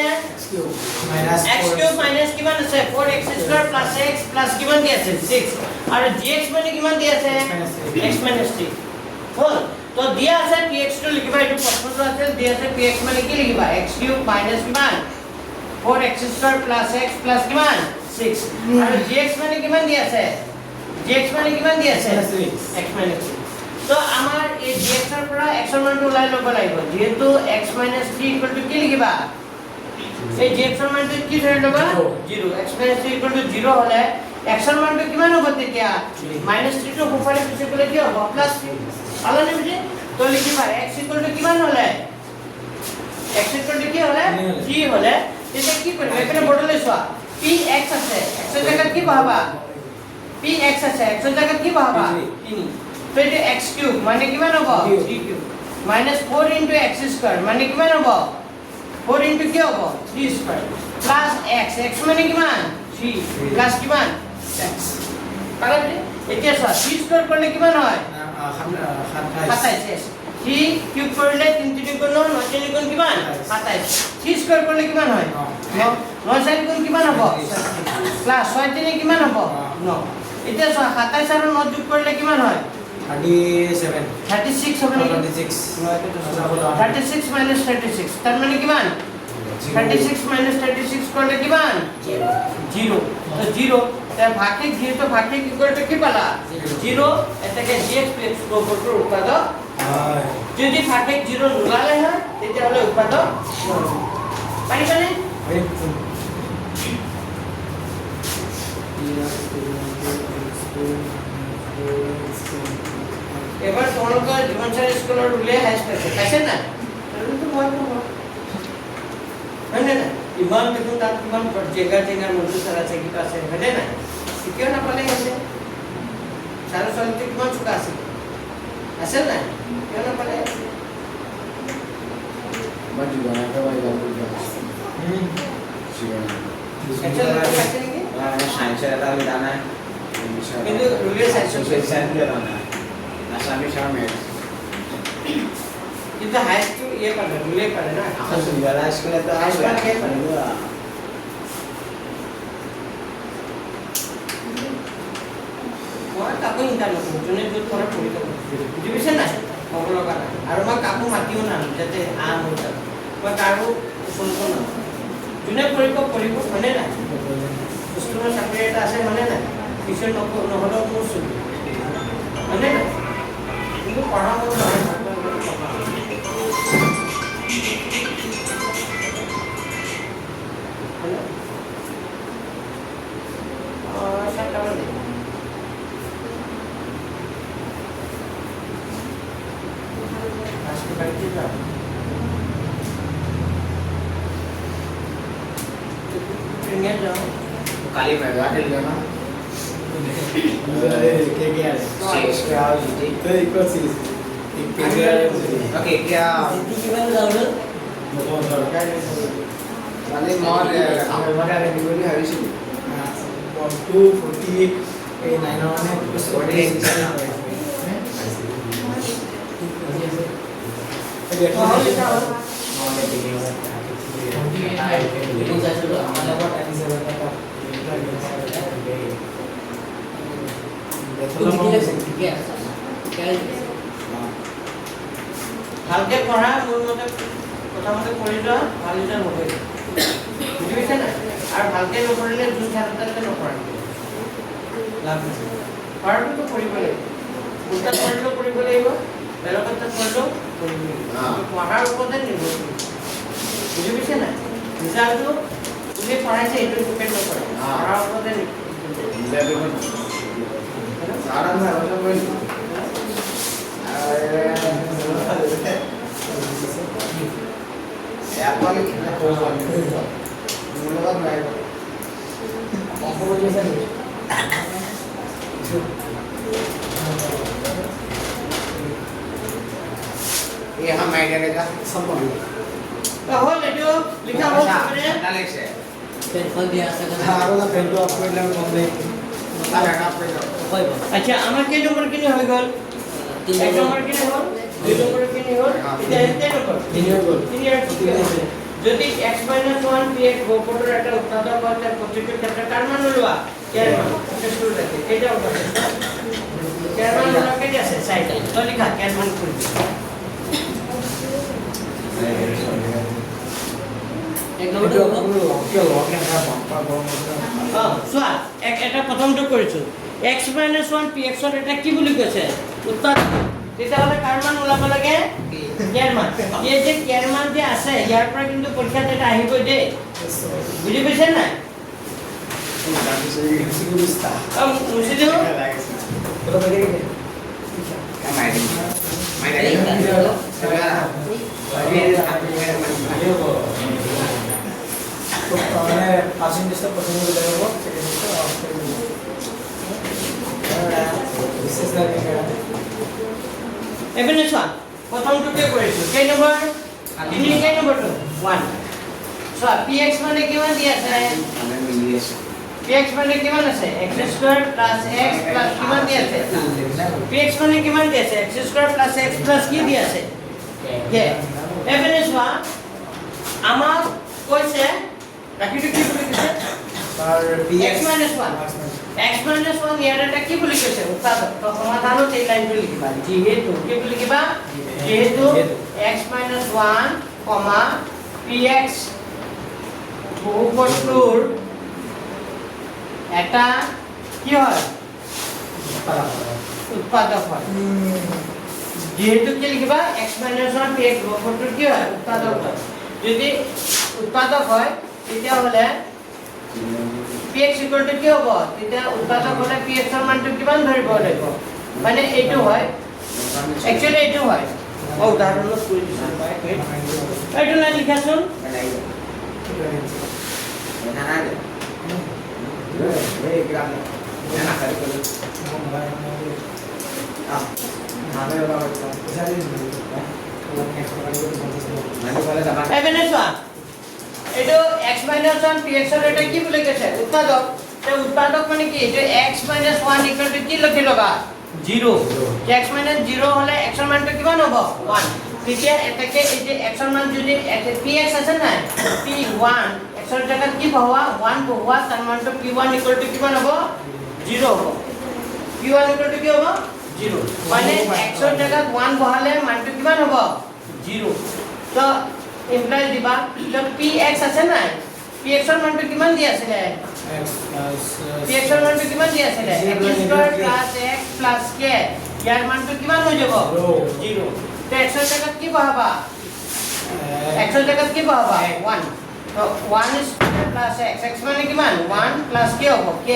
x cube minus কিমান আছে 4x square plus x plus কিমান দি আছে 6 আৰু gx মানে কিমান দি আছে x minus 3 হ'ল তো দিয়া আছে px টো লিখিবা এইটো প্ৰশ্নটো আছে দিয়া আছে px মানে কি লিখিবা x cube minus কিমান 4x square plus x plus কিমান 6 আৰু gx মানে কিমান দি আছে gx মানে কিমান দি আছে x minus 3 তো আমাৰ এই gx ৰ পৰা x ৰ মানটো ওলাই ল'ব লাগিব যেহেতু x minus 3 ইকুৱেল টু কি লিখিবা এই gx ৰ মানটো কি ধৰি ল'বা 0 x minus 3 ইকুৱেল টু 0 হ'লে x ৰ মানটো কিমান হ'ব তেতিয়া minus 3 টো সোঁফালে পিছে গ'লে কি হ'ব প্লাস 3 পালানে বুজি তো লিখিবা x ইকুৱেল টু কিমান হ'লে x ইকুৱেল টু কি হ'লে 3 হ'লে তেতিয়া কি কৰিবা এখানে বৰ্ডলে চোৱা px আছে x ৰ জায়গাত কি বহাবা px আছে x ৰ জায়গাত কি বহাবা 3 তো এটা x কিউব মানে কিমান হ'ব 3 cube minus 4 into x square মানে কিমান হ'ব 4 into কি হ'ব 3 square plus x x মানে কিমান 3 plus কিমান 6 পাৰবে এতিয়া চোৱা 3 square কৰিলে কিমান হয় 27 3 কিউব কৰিলে 3 3 গুণ 9 3 গুণ কিমান 27 3 স্কয়ার করলে কিমান হয় 9 9 4 গুণ কিমান হ'ব প্লাস 6 3 কিমান হ'ব 9 এতিয়া 27 আৰু 9 যোগ কৰিলে কিমান হয় 36 হবে নাকি 36 minus 36 তার মানে কিমান 36 minus 36 করলে কিমান 0 তো 0 তার ভাগকে 0 তো ভাগকে কি করতে কি পালা 0 এটাকে gx প্লাস প্রপোর্টর উৎপাদক যদি ভাগকে 0 নোলালে হয় তেতিয়া হলে উৎপাদক পারিবানে এবার তোমালোকৰ জীবনসাথী স্কুলৰ উলিয়াই হাই স্কুল আছে না তো মই হয়নে না ইমান দেখুন তাত কিমান জেগা জেগা মন্দিৰ সারা আছে কি আছে হয়নে না কিয় না পালে আছে সারা সলতে কিমান চুকা আছে না কিয় না পালে বাট জীবনা তো ভাই জীবনা एक्चुअली আছে নাকি সায়েন্সের এটা আমি জানা কিন্তু রুলিয়ার সোশ্যাল সায়েন্সের জানা আসামি শামে কিন্তু হাই স্কুল ইয়ে পারে রুলিয়ার পারে না আমার সুবিধা স্কুলে তো আসবে মই কাকো ইন্টার নকৰো যোনে য'ত পঢ়া পঢ়ি যাব বুজি পাইছে নাই সকলো কাৰণে আৰু মই কাকো মাতিও না যাতে আম হৈ যাব মই কাৰো শুনব না যোনে পঢ়িব হয়নে নাই স্কুলৰ চাকৰি এটা আছে হয়নে নাই পিছত নহ'লেও মোৰ চলি হয়নে নাই কিন্তু পঢ়া মোৰ নহয় kali merah ada lima oke क्या মানে মই আমাৰ মানে ৰেডি কৰি ভাবিছো 240 এই 9 মানে 48 ভালকে পঢ়া মোৰ মতে প্ৰথমতে পঢ়ি যোৱা ভাল ৰিজাল্ট হ'ব বুজি পাইছা না আৰু ভালকে নপঢ়িলে যোন ছাত্ৰতে নপঢ়ে লাভ নাই পঢ়াটো পঢ়িব লাগিব উল্টা পঢ়িলেও পঢ়িব লাগিব বেলেগত পঢ়িলেও পঢ়িব লাগিব পঢ়াৰ ওপৰতে নিৰ্ভৰ কৰিব বুজি পাইছা না ৰিজাল্টটো তুমি পঢ়াইছে এইটো ডিপেন্ড নকৰে পঢ়াৰ ওপৰতে সারা না ওটা বলি এখন এটা কোর্স আছে মূল্যবান নাই কম্পোজিশন ये हम आइडिया का সম্পূর্ণ হ'ল এইটো লিখা হ'ল মানে डालेक्स है পেনখন দিয়া আছে আৰু এটা পেনটো অফ কৰিলে আমি গম পাই सारा का पे কইব আচ্ছা আমাৰ কেই নম্বৰ কিনি হৈ গ'ল 1 নম্বৰ কিনি হ'ল 2 নম্বৰ কিনি হ'ল এতিয়া কেই নম্বৰ লিনিয়াৰ গ'ল 3 ইয়াৰ ঠিক আছে যদি x - 1 px বহুপদৰ এটা উৎপাদক হয় তাৰ প্ৰতিটো ক্ষেত্ৰত কাৰ মান ওলোৱা ইয়াৰ মান টেস্টটো ৰাখে কেইটা ওলাব ইয়াৰ মান ওলোৱা কেইটা আছে চাইটা তো লিখা ইয়াৰ মান কৰিবি এক এইটো নম্বৰটো আপোনাৰ লকে লকে না বাম্পা গৰম চোৱা এটা প্ৰথমটো কৰিছো x - 1 px ৰ এটা কি বুলি কৈছে উৎপাদক তেতিয়াহ'লে কাৰ মান ওলাব লাগে ইয়াৰ মান এই যে ইয়াৰ মান যে আছে ইয়াৰ পৰা কিন্তু পৰীক্ষাত এটা আহিবই দেই বুজি পাইছে নাই সিগুলিস্তা মুছি দিও এটা বেগে গে का माइडिया তো মানে পার্সেন্টেজটা প্রথমে বলে দেব সেকেন্ডটা অফ করে দেব বিশেষ লাগে এখানে চোৱা প্ৰথমটো কি কৰিছো কেই নম্বৰ তিনি কেই নম্বৰটো 1 চোৱা px মানে কিমান দি আছে हमें मिलिए px মানে কিমান আছে x² + x + কিমান দি আছে px মানে কিমান দি আছে x² + x + কি দি আছে কে এখানে চোৱা আমাক কৈছে ৰাখিটো কি বুলি কৈছে আৰ x - 1 x - 1 ইয়াৰ এটা কি বুলি কৈছে উৎপাদক তো সমাধানত এই লাইনটো লিখিবা যেহেতু কি বুলি লিখিবা যেহেতু x - 1, px বহুপদটোৰ এটা কি হয় উৎপাদক হয় যেহেতু কি লিখিবা x - 1 px বহুপদটোৰ কি হয় উৎপাদক হয় যদি উৎপাদক হয় তেতিয়াহ'লে px = কি হ'ব তেতিয়া উৎপাদক হ'লে px ৰ মানটো কিমান ধৰিব লাগিব মানে এইটো হয় একচুয়ালি এইটো হয় উদাহৰণত কৈ দিছো এইটো লাইন লিখাচোন এখানে চোৱা এইটো x - 1 px ৰ এটা কি বুলি কৈছে উৎপাদক তে উৎপাদক মানে কি যে x - 1 = কি লিখি লবা 0 x - 0 হলে x ৰ মানটো কিমান হ'ব 1 তেতিয়া এটাকে এই যে x ৰ মান যদি px আছে না p1 x ৰ জায়গাত কি পাওয়া 1 পাওয়া তাৰ মানটো p1 = কিমান হ'ব 0 হ'ব p1 = কি হ'ব 0 মানে x ৰ জায়গাত 1 বহালে মানটো কিমান হ'ব 0 তো ইমপ্লাই দিবা তো px আছে না px ৰ মানটো কিমান দি আছে px ৰ মানটো কিমান দি আছে x² + x + k ইয়াৰ মানটো কিমান হৈ যাব 0 তো x ৰ জায়গাত কি বহাবা x ৰ জায়গাত কি বহাবা 1 তো 1² + x x মানে কিমান 1 + k হ'ব k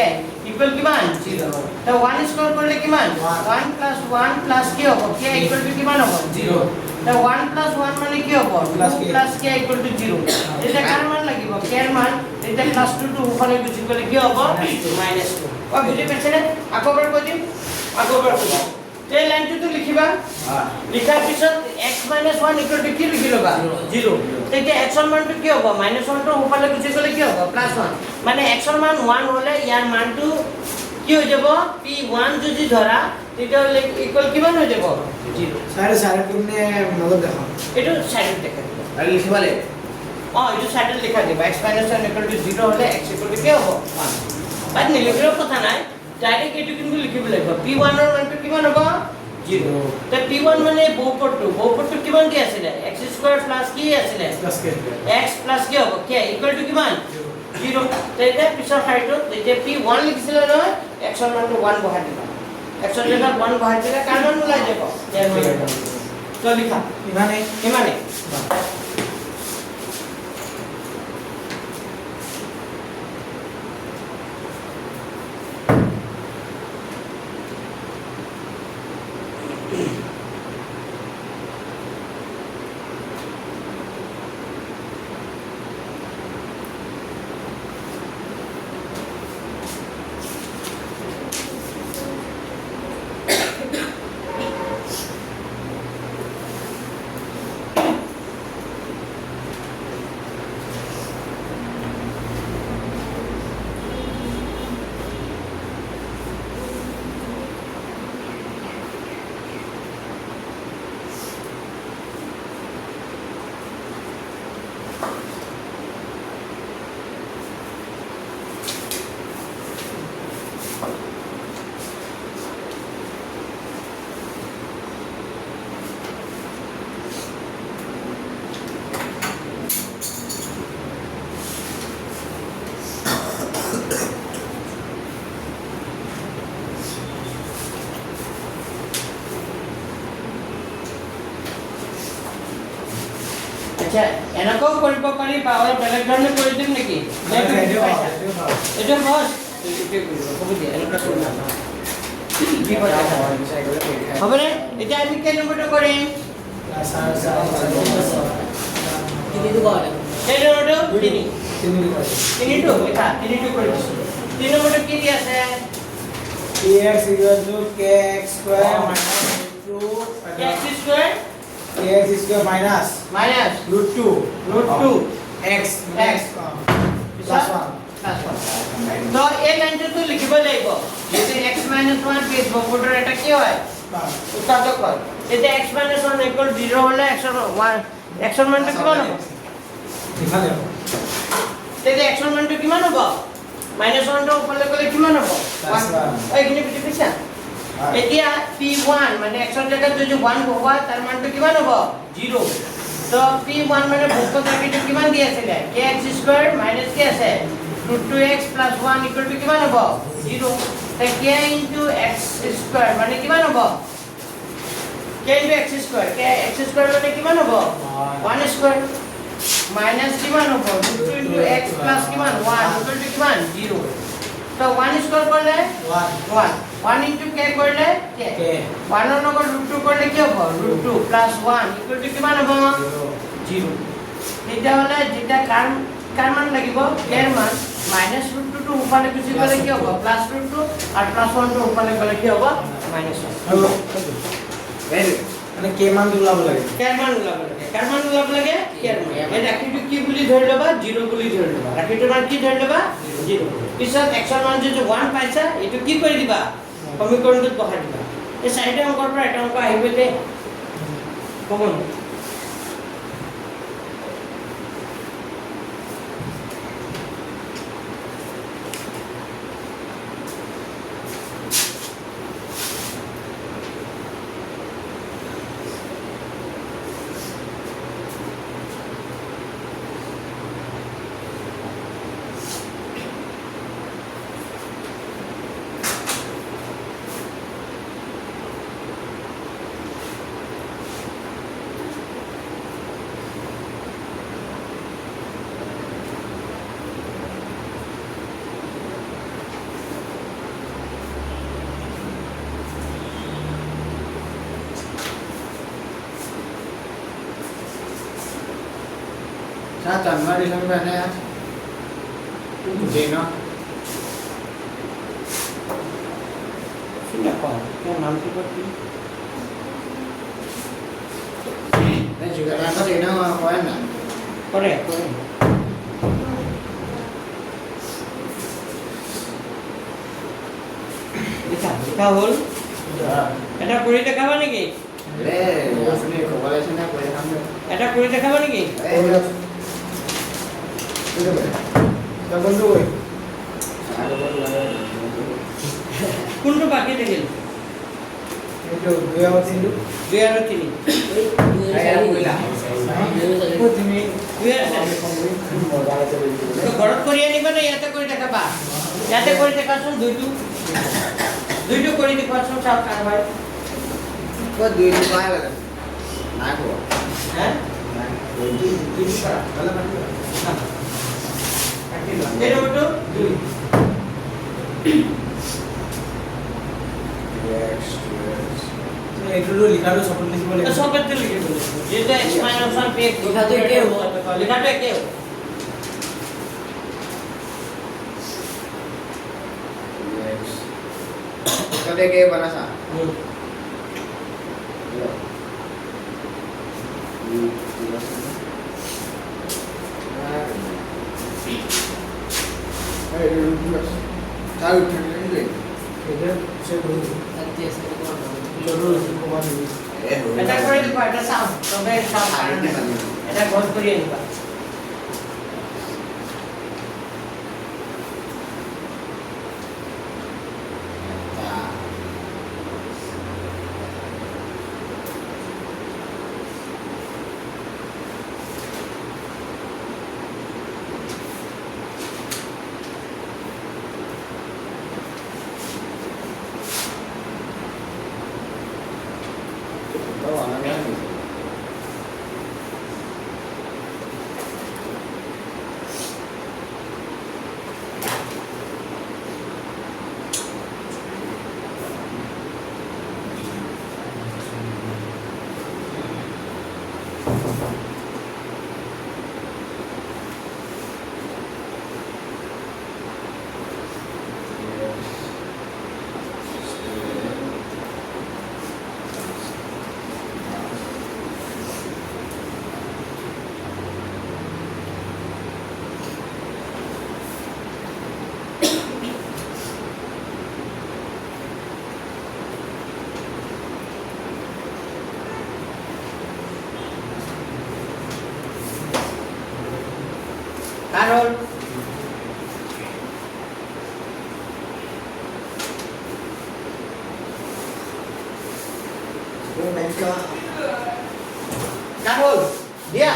ইকুয়াল কিমান 0 তো 1 স্কয়ার করলে কিমান 1 + 1 + k হ'ব k ইকুয়াল টু কিমান হ'ব 0 তো 1 + 1 মানে কি হ'ব 2 + k ইকুয়াল টু 0 এটা কার মান লাগিব k এর মান এটা +2 টু উপরে গুছি গলে কি হ'ব -2 ও বুঝি পেছনে আকবার কই দিম আকবার কই এই লাইনটো তো লিখিবা লিখাৰ পিছত x - 1 ইকুয়াল টু কি লিখি লবা 0 তেতিয়া x ৰ মানটো কি হ'ব -1 টো উপৰে গুছি গলে কি হ'ব +1 মানে x ৰ মান 1 হলে ইয়াৰ মানটো কি হৈ যাব p1 যদি ধৰা তেতিয়াহলে ইকুয়াল কিমান হৈ যাব 0 সাড়ে সাড়ে কোনে মদত দেখাম এটো সাইডত দেখা দিব আর লিখবালে এটো সাইডত লিখা দিব x - 1 ইকুয়াল টু 0 হলে x ইকুয়াল টু কি হ'ব 1 বাট নিলিখিলেও কথা নাই ডাইরেক্ট এটো কিন্তু লিখিব লাগিব p1 ৰ মানটো কিমান হ'ব 0 তে p1 মানে বহুপদটো কিমান দি আছিল x² + কি আছিল প্লাস কে x + কি হ'ব k ইকুয়াল টু কিমান 0 তেতে পিছৰ সাইডত যেতিয়া p1 লিখিছিল নহয় x ৰ মানটো 1 বহাই দিবা x ৰ জায়গাত 1 বহাই দিলে কাৰ মান ওলাই যাব ইয়াৰ মান তো লিখা ইমানে ইমানে আচ্ছা এনেকাও কৰিব পাৰি বা অলপ বেলেগ ধৰণে কৰি দিম নেকি এইটো সহজ এইটোৱে কৰিব হ'ব দিয়া এনেকুৱা কৰিম হ'বনে এতিয়া আমি কেই নম্বৰটো কৰিম তিনিটো কৰা কেই নম্বৰটো তিনিটো লিখা তিনিটো কৰি দিছোঁ 3 নম্বৰটো কি দি আছে kx equal to kx square minus root 2 x square kx square minus minus root 2 x x plus 1 তো এই লাইনটো লিখিব লাগিব যদি x - 1 পেজ বৰ্ডৰ এটা কি হয় উৎপাদক হয় তেতিয়া x - 1 0 হলে x এর মানটো কিমান হ'ব ইফালে তেতিয়া x এর মানটো কিমান হ'ব -1 টো ওপৰলৈ গলে কিমান হ'ব 1 এইখিনি বুজি পাইছা এতিয়া p1 মানে x এর জায়গাত যদি 1 বহোৱা তাৰ মানটো কিমান হ'ব 0 তো p1 মানে ভোক্তাটো কিমান দি আছিল kx স্কয়ার মাইনাস কি আছে √2x + 1 = কিমান হ'ব 0 তে k * x স্কয়ার মানে কিমান হ'ব k * x square k x square মানে কিমান হ'ব 1 স্কয়ার মাইনাস কিমান হ'ব √2 * x + কিমান 1 = কিমান 0 তো 1 স্কয়ার করলে 1 1 * k করলে k 1 এর লগত √2 করলে কি হবে √2 + 1 = কিমান হবে 0 এটা হলে যেটা কার মান লাগিব k এর মান -√2 টো উপরে গুছি গলে কি হবে +√2 আর +1 টো উপরে গলে কি হবে -1 ভেরি মানে k মান উলাব লাগে k এর মান উলাব লাগে কার মান উলাব লাগে k এর মান এই রাখিটো কি বুলি ধৰি লবা 0 বুলি ধৰি লবা ৰাখিটোৰ মান কি ধৰি লবা 0 পিছত x এৰ মান যদি 1 পাইছা এটো কি কৰি দিবা সমীকৰণটোত বহাই দিবা এই চাৰিটা অংকৰ পৰা এটা অংক আহিব দে common Sa tuần mới đi sang bên đây á. Gì nó? Xin được còn cái nắm cái bất cứ Đây chỉ cần có gì nó có em nè. có đẹp দেখা হল এটা কৰি দেখাবা নেকি Để আপনি খবৰ আছে না কৰে আমৰা এটা কৰি দেখাবা নেকি তখন তো ওই কোনটো বাকি থাকিল একটু 2 আর 3 2 আৰু 3 ও তুমি 2 আৰু 3 তো ঘৰত কৰি আনিবা না ইয়াতে কৰি দেখাবা ইয়াতে কৰি দেখাচোন দুইটো কৰি দেখাচোন চাও কাৰবাৰ có 2 đi qua là নাই খবর হ্যাঁ নাই 2 đi qua তাহলে মানে এর ওটো 2 এইটো লিখাটো চবত লিখিব লাগিব সবতে লিখিব লাগিব যেটা x - 1 px লিখাটো একেই হ'ব। লিখাটো একেই হ'ব तब एक ये बना सा चालू ठंडे এটা সে বলি তাতে আছে চলো কমান দিবি এটা করে দিবা এটা চাও তবে চাও এটা ঘর করে আনিবা तो आना नहीं কারণ वो बैंक का কারণ দিয়া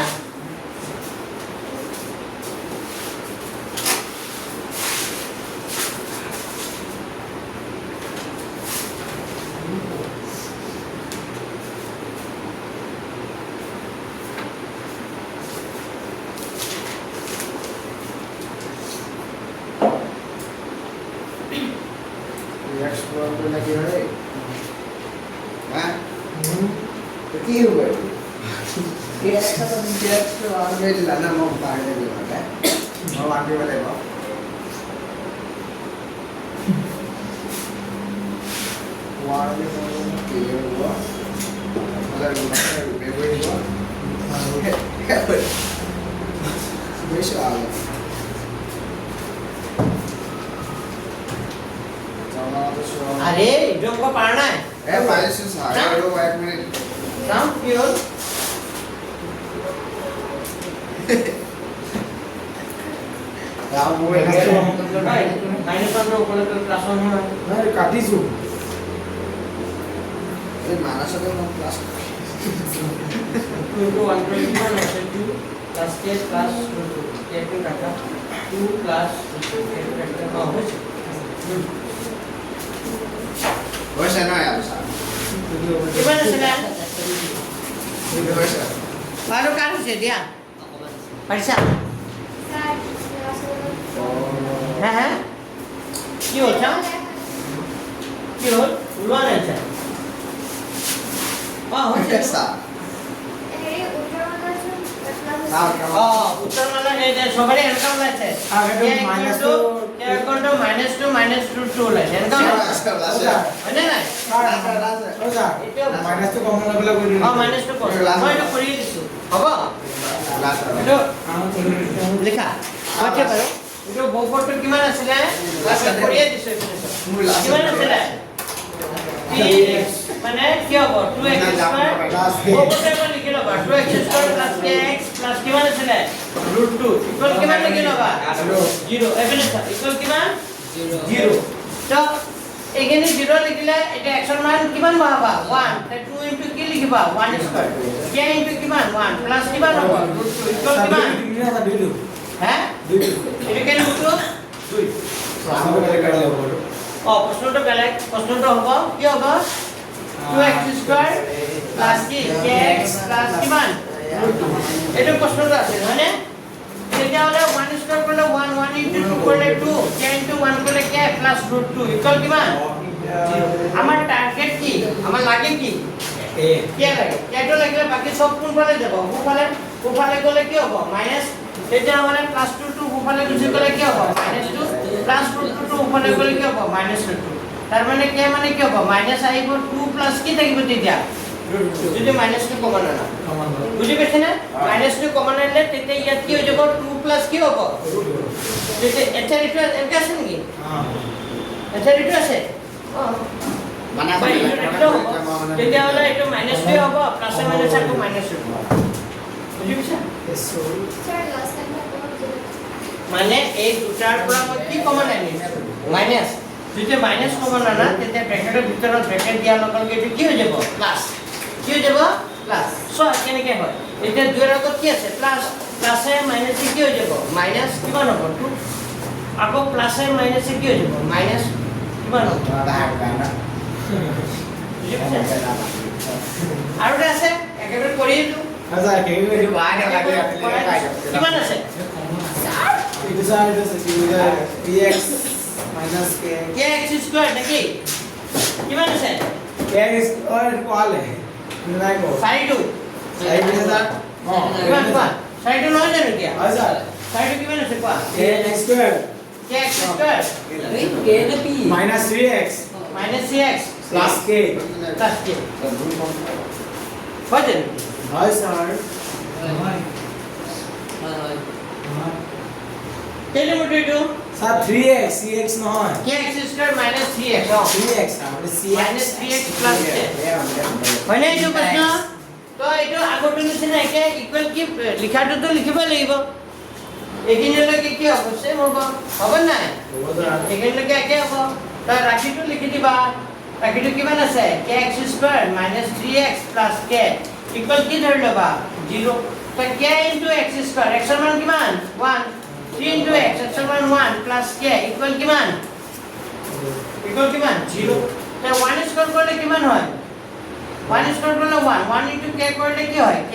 नेक्स्ट प्रॉब्लम लगी है हां तो की हुआ ये ऐसा तो तो आगे लाना मो पाड़े दे वाला मो आगे वाले बा वाले के हुआ मतलब बेबे हुआ बेश आ गया আরে জঙ্গ পার না ए पाइस से आ लो 1 मिनट সাম পিওর राम वो মাইনাস 1 র উপরে তো প্লাস 1 হয় আরে কাটিছো ए माना सकते हो क्लास 2 into 1 plus 1 আছে 2 plus k plus 2 k কাটা 2 plus k কাটা হয়েছে वैसे ना यार साहब কিমান আছে না वैसे আৰু কাৰ আছে দিয়া পাৰিছা হ্যাঁ হ্যাঁ কি হচ্ছে কি হল উলোৱা নাই আছে হচ্ছে कैसा हां উত্তৰ মানে এই যে সবারই এনকাম ওলাইছে আগে minus two -2 ওলাইছে এনকাম মানে নাই ওজা মাইনাস তো কমন লাগলে কই দিবি -2 কর মই এটা কৰি দিছো হ'ব क्लास এইটো আমি তো লিখা হচ্ছে বাৰু এইটো বহুপদটো কিমান আছিলে ক্লাছ কৰিয়ে দিছো কিমান আছিলে px মানে কি হ'ব 2x স্কয়ার বহুপদটো লিখি লবা 2x স্কয়ার + kx + কিমান আছিলে √2 ইকুয়াল কিমান লিখি লবা 0 এখানে ইকুয়াল কিমান 0 তো এখানে 0 লিখিলে এটা x এর মান কিমান বহাবা 1 তাই 2 ইনটু কি লিখিবা 1 স্কয়ার k ইনটু কিমান 1 প্লাস কিমান হ'ব √2 ইকুয়াল কিমান হ্যাঁ এটা কেন উত্তর 2 প্রশ্নটা বেলেগ প্রশ্নটা হ'ব কি হ'ব 2x স্কয়ার প্লাস কি kx প্লাস কিমান এটা প্রশ্নটা আছে মানে এটা হলো 1 স্কয়ার করলে 1 1 ইনটু 2 করলে 2 k ইনটু 1 করলে k প্লাস √2 ইকুয়াল কিমান আমার টার্গেট কি আমার লাগে কি এ কে লাগে কেটো লাগিলে বাকি সব কোনফালে যাব সোফালে গলে কি হ'ব মাইনাস তেতিয়া মানে প্লাস 2 টু সোফালে গুচি গলে কি হ'ব মাইনাস 2 প্লাস 2 টু সোফালে গলে কি হ'ব মাইনাস 2 তাৰ মানে কে মানে কি হ'ব মাইনাস আহিব 2 প্লাস কি থাকিব তেতিয়া যদি মাইনাস 2 কমন আনা কমন হয় বুজি পাইছে না মাইনাস 2 কমন আনিলে তেতিয়া ইয়াত কি হৈ যাব 2 প্লাস কি হ'ব তেতিয়া এটা ৰিটু এনেকা আছে নেকি এটা ৰিটু আছে মানে তেতিয়া হলে এইটো মাইনাস 2 হ'ব প্লাস মাইনাস আকৌ মাইনাস 2 বুজি পাইছা এসো মানে এই দুটাৰ পৰা মই কি কমন আনিম মাইনাস যেতিয়া মাইনাস কমন আনা তেতিয়া ব্ৰেকেটৰ ভিতৰত ব্ৰেকেট দিয়া লগে লগে এইটো কি হৈ যাব প্লাস কি হৈ যাব প্লাস সো কেনেকৈ হয় এতিয়া দুইৰ আগত কি আছে প্লাস প্লাসে মাইনাসে কি হৈ যাব মাইনাস কিমান হ'ব 2 আকৌ প্লাসে মাইনাসে কি হৈ যাব মাইনাস কিমান হ'ব বুজি পাইছা আৰু এটা আছে একেবাৰে কৰি দিওঁ আচ্ছা কেইবে কিমান আছে it is px minus k kx square নাকি কিমান আছে k is और इक्वल है नहीं को সাইড साइड में था কিমান কোৱা সাইড নহয় জানো কি अच्छा সাইড কিমান আছে কোৱা k square kx স্কয়ার কে না P minus 3x -cx plus k plus k হয় জানো হয় স্যার হয় হয় কেলে মতে এইটো স্যার 3x cx নহয় kx স্কয়ার -3x 3x তাহলে cx -3x প্লাস k হয় না এইটো প্ৰশ্ন তো এইটো আগতে নিচিনা একে ইকুৱেল কি লিখাটোতো লিখিব লাগিব এইখিনিলৈকে কি হ'ব সেম হ'ব নাই এইখিনিলৈকে একে হ'ব তাৰ ৰাশিটো লিখি দিবা ৰাশিটো কিমান আছে kx square -3x + k equal কি ধৰি লবা 0 তো k * x স্কয়ার x এর মান কিমান 1 3 * x x এর মান 1 + k ইকুৱেল কিমান 0 তো 1 স্কয়ার করলে কিমান হয় 1 স্কয়ার করলে 1 1 * k করলে কি হয় k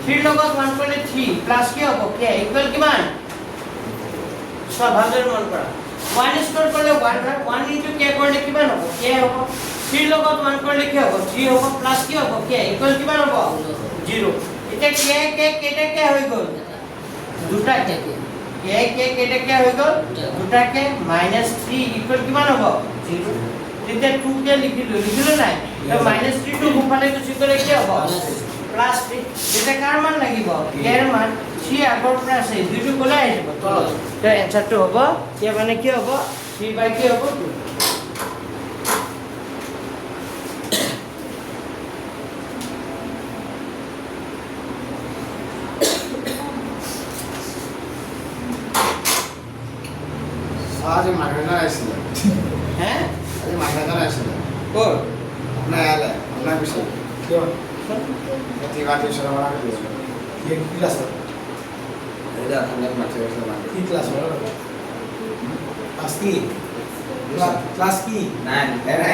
3 লগত 1 করলে 3 প্লাস কি হবে k ইকুয়াল কিমান সভাগের মান করা 1 স্কয়ার করলে 1 হয় 1 * k করলে কিমান হবে k হবে 3 লগত 1 করলে কি হবে 3 হবে প্লাস কি হবে k ইকুয়াল কিমান হবে 0 এটা k কেটা কে হই গল দুটা k কেটা কে হই গল দুটা k -3 ইকুয়াল কিমান হবে 0 তেতিয়া 2 কে লিখিলো নাই তো -3 টু গুণফালে গুচি গলে কি হ'ব প্লাস 3 এটা কার মান লাগিব k এর মান 3 আগৰ পৰা আছে দুইটো গলে আহিব তলত তো এনসারটো হ'ব k মানে কি হ'ব 3 কি হ'ব 2 आज मागणं आइছিল হ্যাঁ आज मागणं आइছিল কোন अपना आयल है अपना विषय क्यों कति बात विषय वाला दियो ये क्लास এটা আমরা মাঝে বসে মানে की क्लास हो क्लास की क्लास की না এরা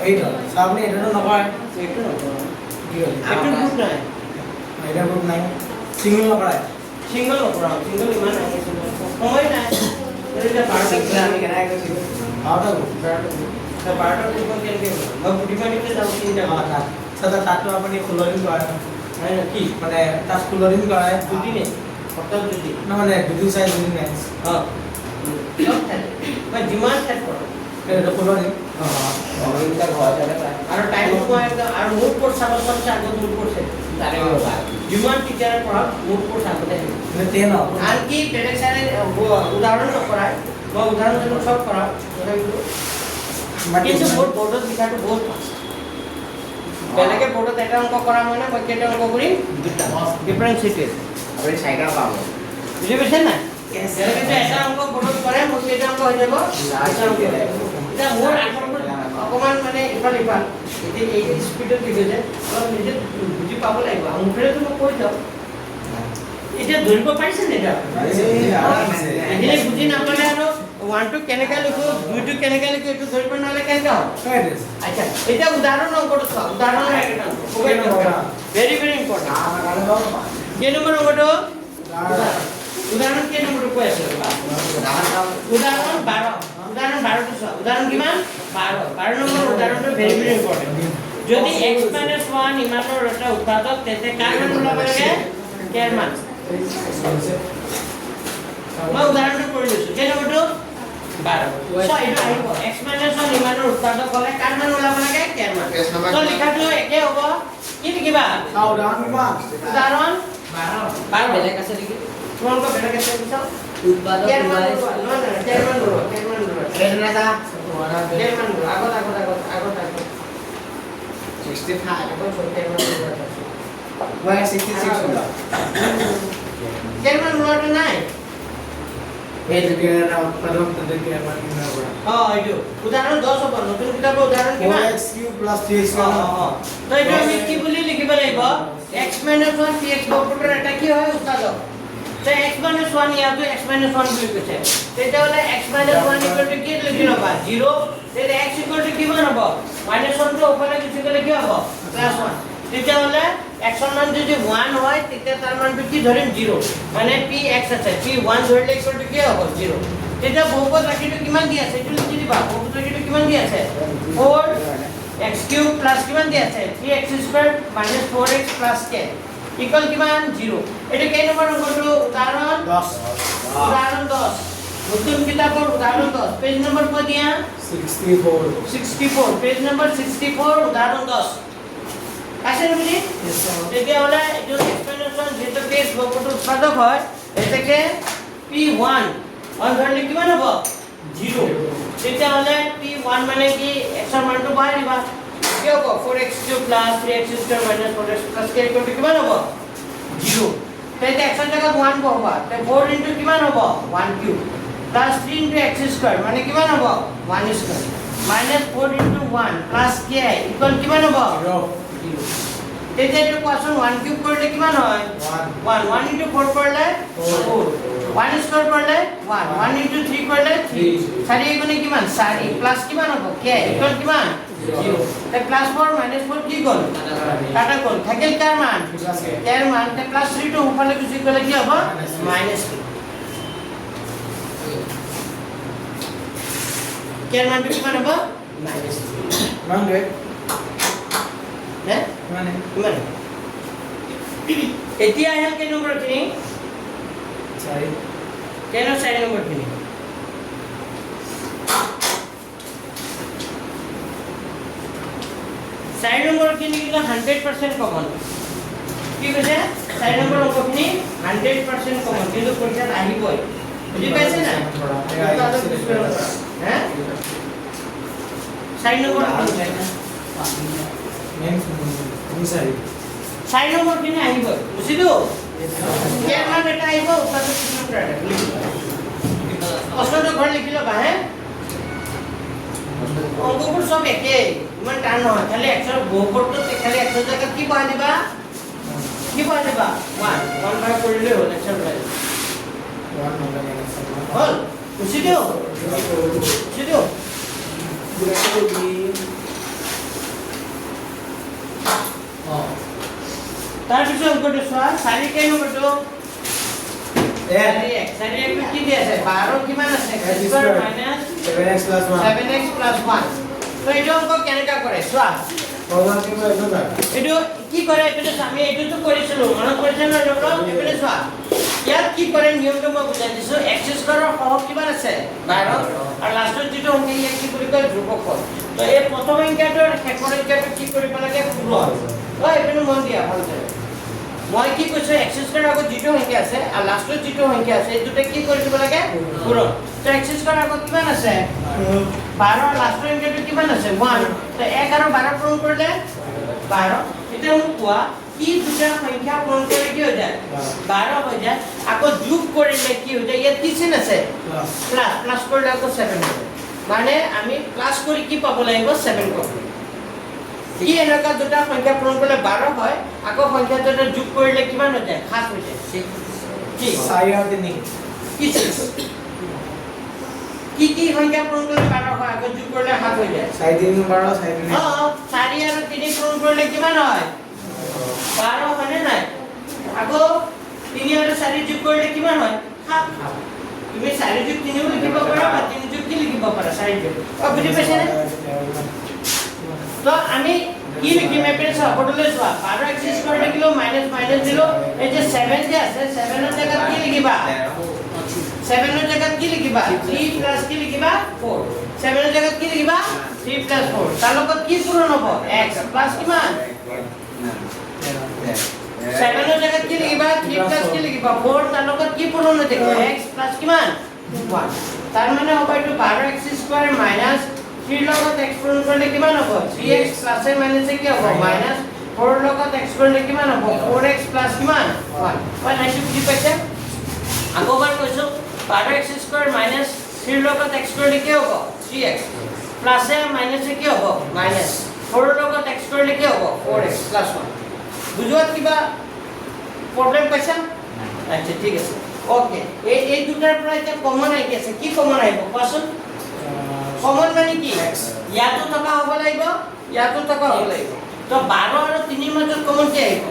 এই সামনে এটা না নকয় একটু না কি হল একটু গ্রুপ নাই এটা গ্রুপ নাই সিঙ্গেল নকয় সিঙ্গল নকৰা সিঙ্গল ইমান নাই সময় নাই এটা পাৰফেক্ট আমি কেনে আইছো আউটা গ্ৰুপ তা পাৰটা গ্ৰুপ কেনেকৈ মই বুদ্ধিমানিতে যাওঁ তিনিটা কথা সাদা তাতো আপুনি ফুলৰিং কৰে হয় না কি মানে তাত ফুলৰিং কৰে দুদিনে সপ্তাহ দুদিন না মানে দুদিন চাই দুদিন নাই অঁ চব ঠাইত মই যিমান ঠাইত কৰোঁ এটা ফুলৰিং অভিনতা ঘৰ চলে আৰু টাইমটো মই একদম আৰু মোৰ কোৰ্চ চাব চবচে আগত মোৰ কোৰ্চ তাৰে যিমান টিচাৰে পঢ়াওক মোৰ কোৰ্চ আগতে আহিব মানে তেন আনকি বেলেগ ছাৰে উদাহৰণ নকৰায় মই উদাহৰণজনক চব কৰাওঁ তথাপিতো কিন্তু মোৰ বৰ্ডত লিখাটো বহুত ভাল বেলেগে বৰ্ডত এটা অংক কৰা মানে মই কেইটা অংক কৰিম দুটা ডিফাৰেন্স চিটুৱেশ্যন আপনি সাইকেল পাবো বুজি পাইছে না বেলেগে যে এটা অংক বৰ্ডত কৰে মোৰ কেইটা অংক হৈ যাব এটা অংক হৈ যাব। এতিয়া মোৰ আগৰ অকণমান মানে ইফাল ইফাল এতিয়া এই স্পীডত লিখে যে অলপ নিজে বুজি পাব লাগিব মুখেৰেতো মই কৈ যাওঁ এতিয়া ধৰিব পাৰিছে নে এতিয়া এইখিনি বুজি নাপালে আৰু ওৱানটো কেনেকৈ লিখো দুইটো কেনেকৈ লিখো এইটো ধৰিব নহ'লে কেনেকৈ হ'ব আচ্ছা এতিয়া উদাহৰণ অংকটো চোৱা উদাহৰণ ভেৰি ভেৰি ইম্পৰ্টেণ্ট কেই নম্বৰ অংকটো উদাহৰণ কেই নম্বৰটো কৈ আছে উদাহৰণ 12 উদাহৰণ 12টো চোৱা উদাহৰণ কিমান 12 নম্বৰ উদাহৰণটো ভেৰি ভেৰি ইম্পৰ্টেণ্ট যদি x - 1 ইমানৰ এটা উৎপাদক তেতে কাৰ মান ওলাব লাগে কেৰ মান মই উদাহৰণটো কৰি লৈছো যে নম্বৰটো 12 সো এইটো আহিব x - 1 ইমানৰ উৎপাদক হলে কাৰ মান ওলাব লাগে কেৰ মান তো লিখাটো একে হ'ব কি লিখিবা উদাহৰণ কিমান উদাহৰণ 12 বেলেগ আছে নেকি তোমালোকৰ বেলেগ আছে পিছত উৎপাদক কেৰ মান ওলাই কেৰ মান এই না আগত 65 কেৰ মান মই 66 হলো কেৰ মান লোৱাটো নাই এই দুটা উৎপাদক তাদেৰকে আবাৰ কিনা কৰা এইটো উদাহৰণ 10 হ'ব নতুন কিতাপৰ উদাহৰণ কিমান 4x cube plus 3x তো এইটো আমি কি বুলি লিখিব লাগিব x - 1 3x বৰ্গটোৰ এটা কি হয় উৎপাদক তো x - 1 ইয়াতো x - 1 বুলি কৈছে তেতিয়াহলে x - 1 কি লিখি লবা 0 তেতে x কিমান হ'ব -1 টো ওপৰলৈ গুচি গলে কি হ'ব +1 তেতিয়াহলে x ৰ মান যদি 1 হয় তেতিয়া তাৰ মানটো কি ধৰিম 0 মানে px আছে p 1 ধৰিলে কি হ'ব 0 তেতিয়া বহুপদ ৰাশিটো কিমান দি আছে এইটো লিখি দিবা বহুপদ ৰাশিটো কিমান দি আছে 4x³ প্লাস কিমান দি আছে 3x² - 4x + k ইকুয়াল কিমান 0 এটা কেই নম্বৰ অংকটো উদাহৰণ 10 উদাহৰণ 10 নতুন কিতাপৰ উদাহৰণ 10 পেজ নম্বৰ ক দিয়া 64 পেজ নম্বৰ 64 উদাহৰণ 10 আছে নেকি তেতিয়াহলে এইটো এক্সপ্লেনেশন যেটা পেজ বৰ্গটোৰ উৎপাদক হয় এটাকে p1 ধৰিলে কিমান হ'ব 0 তেতিয়াহলে p1 মানে কি x ৰ মানটো বহাই দিবা কি হ'ব 4x³ + 3x² - 4x + k কিমান হ'ব 0 তেতে x ৰ জায়গাত 1 বহাবা তে 4 * কিমান হ'ব 1³ + 3 * x² মানে কিমান হ'ব 1² - 4 * 1 + k ইকুয়াল কিমান হ'ব 0 তেতে এটো কোৱেশ্চন 1³ কৰিলে কিমান হয় 1 1 * 4 কৰিলে 4 1² কৰিলে 1 1 * 3 কৰিলে 3 4 গুণে কিমান 4 প্লাস কিমান হ'ব k ইকুয়াল কিমান 0 তে +4 - 4 কি গল কাটা গল থাকিল কার মান কেৰ মান তে +3 টো ওপৰলৈ গুচি গলে কি হ'ব -3 কেৰ মান কিমান হ'ব -3 100 হে মানে কিমান এতিয়া আহিল কেই নম্বৰ খিনি 4 কেন 4 নম্বৰ খিনি চাৰি নম্বৰ খিনি কিন্তু 100% কমন কি কৈছে 4 নম্বৰ অংকখিনি 100% কমন কিন্তু পৰীক্ষাত আহিবই বুজি পাইছে না হে 4 নম্বৰ চাৰি নম্বৰ খিনি আহিব বুজিলো কেৰ মান এটা আহিব উৎপাদক কিমান এটা প্ৰশ্নটো ঘৰ লিখি ল'বা হে অংকবোৰ সব একে ইমান টান নহয় খালি এক্সৰ বহুপদটো খালি এক্সৰ জায়গাত কি বহাই দিবা 1 ভাগ কৰিলে হ'ল এক্সৰ ভ্যালু হ'ল বুজিলো তাৰ পিছনে অঙ্কটো চোৱা 4 কেই নম্বৰটো 4x কি দি আছে 12 কিমান আছে x² - 7x + 1 7x + 1 তো এইটো অঙ্ক কেনেকা কৰে চোৱা এইটো কি কৰে এইটো আমি এইটো কৰিছিলো মনত কৰিছে না লগৰ এইটো চোৱা ইয়াত কি কৰে নিয়মটো মই বুজাই দিছো x² ৰ সহগ কিমান আছে 12 আৰু লাষ্টত যেটো অংক ইয়াক কি কৰি কয় ধ্ৰুবক তো এই প্ৰথম অংকটোৰ শেষৰ অংকটো কি কৰিব লাগে পূৰণ এইটো মন দিয়া ভালকে মই কি কৈছো x² আগত যেটো সংখ্যা আছে আৰু লাষ্টত যেটো সংখ্যা আছে এই দুটা কি কৰি দিব লাগে পূৰণ তো x² আগত কিমান আছে 12 লাষ্টৰ সংখ্যাটো কিমান আছে 1 তো 1 আৰু 12 পূৰণ কৰিলে 12 এটা মোক কোৱা কি দুটা সংখ্যা পূৰণ কৰিলে কি হৈ যায় 12 হৈ যায় আকৌ যোগ কৰিলে কি হৈ যায় ইয়াত কি চিন আছে প্লাস কৰিলে আকৌ 7 হ'ব মানে আমি প্লাস কৰি কি পাব লাগিব 7 পাব কি এনেকা দুটা সংখ্যা পূৰণ কৰিলে 12 হয় আকৌ সংখ্যা দুটা যোগ কৰিলে কিমান হৈ যায় 7 হৈ যায় কি 4 আৰু 3 কি সংখ্যা পূৰণ কৰিলে 12 হয় আকৌ যোগ কৰিলে 7 হৈ যায় 4 3 12 4 3 4 আৰু 3 পূৰণ কৰিলে কিমান হয় 12 হয় নে নাই আকৌ 3 আৰু 4 যোগ কৰিলে কিমান হয় 7 তুমি 4 যোগ 3 লিখিব পাৰা বা 3 যোগ কি লিখিব পাৰা 4 যোগ বুজি পাইছানে তো আমি কি লিখিম এপিনে চোৱা ফটোলৈ চোৱা 12x² লিখিলো মাইনাস মাইনাস দিলো এই যে 7 যে আছে 7 ৰ জায়গাত কি লিখিবা 7 ৰ জায়গাত কি লিখিবা 3 প্লাস কি লিখিবা 4 7 ৰ জায়গাত কি লিখিবা 3 প্লাস 4 তাৰ লগত কি পূৰণ হ'ব x প্লাস কিমান 7 ৰ জায়গাত কি লিখিবা 3 প্লাস কি লিখিবা 4 তাৰ লগত কি পূৰণ হৈ থাকিব x প্লাস কিমান 1 তাৰ মানে হ'ব এইটো 12x² মাইনাস 3 লগত x পূৰণ কৰিলে কিমান হ'ব 3x প্লাস এ মাইনাস কি হ'ব মাইনাস 4 লগত x কৰিলে কিমান হ'ব 4x প্লাস কিমান 1 হয় নাইটো বুজি পাইছে আগৰবাৰ কৈছো 12x² মাইনাস 3 লগত x কৰিলে কি হ'ব 3x প্লাস এ মাইনাস কি হ'ব মাইনাস 4 লগত x কৰিলে কি হ'ব 4x প্লাস 1 বুজোৱাত কিবা প্ৰবলেম পাইছা আচ্ছা ঠিক আছে ওকে এই দুটাৰ পৰা এটা কমন আহি আছে কি কমন আহিব কোৱাচোন কমন মানে কি ইয়াতো টকা হ'ব লাগিব ইয়াতো টকা হ'ব লাগিব তো 12 আৰু 3 ৰ মাজত কমন কি আহিব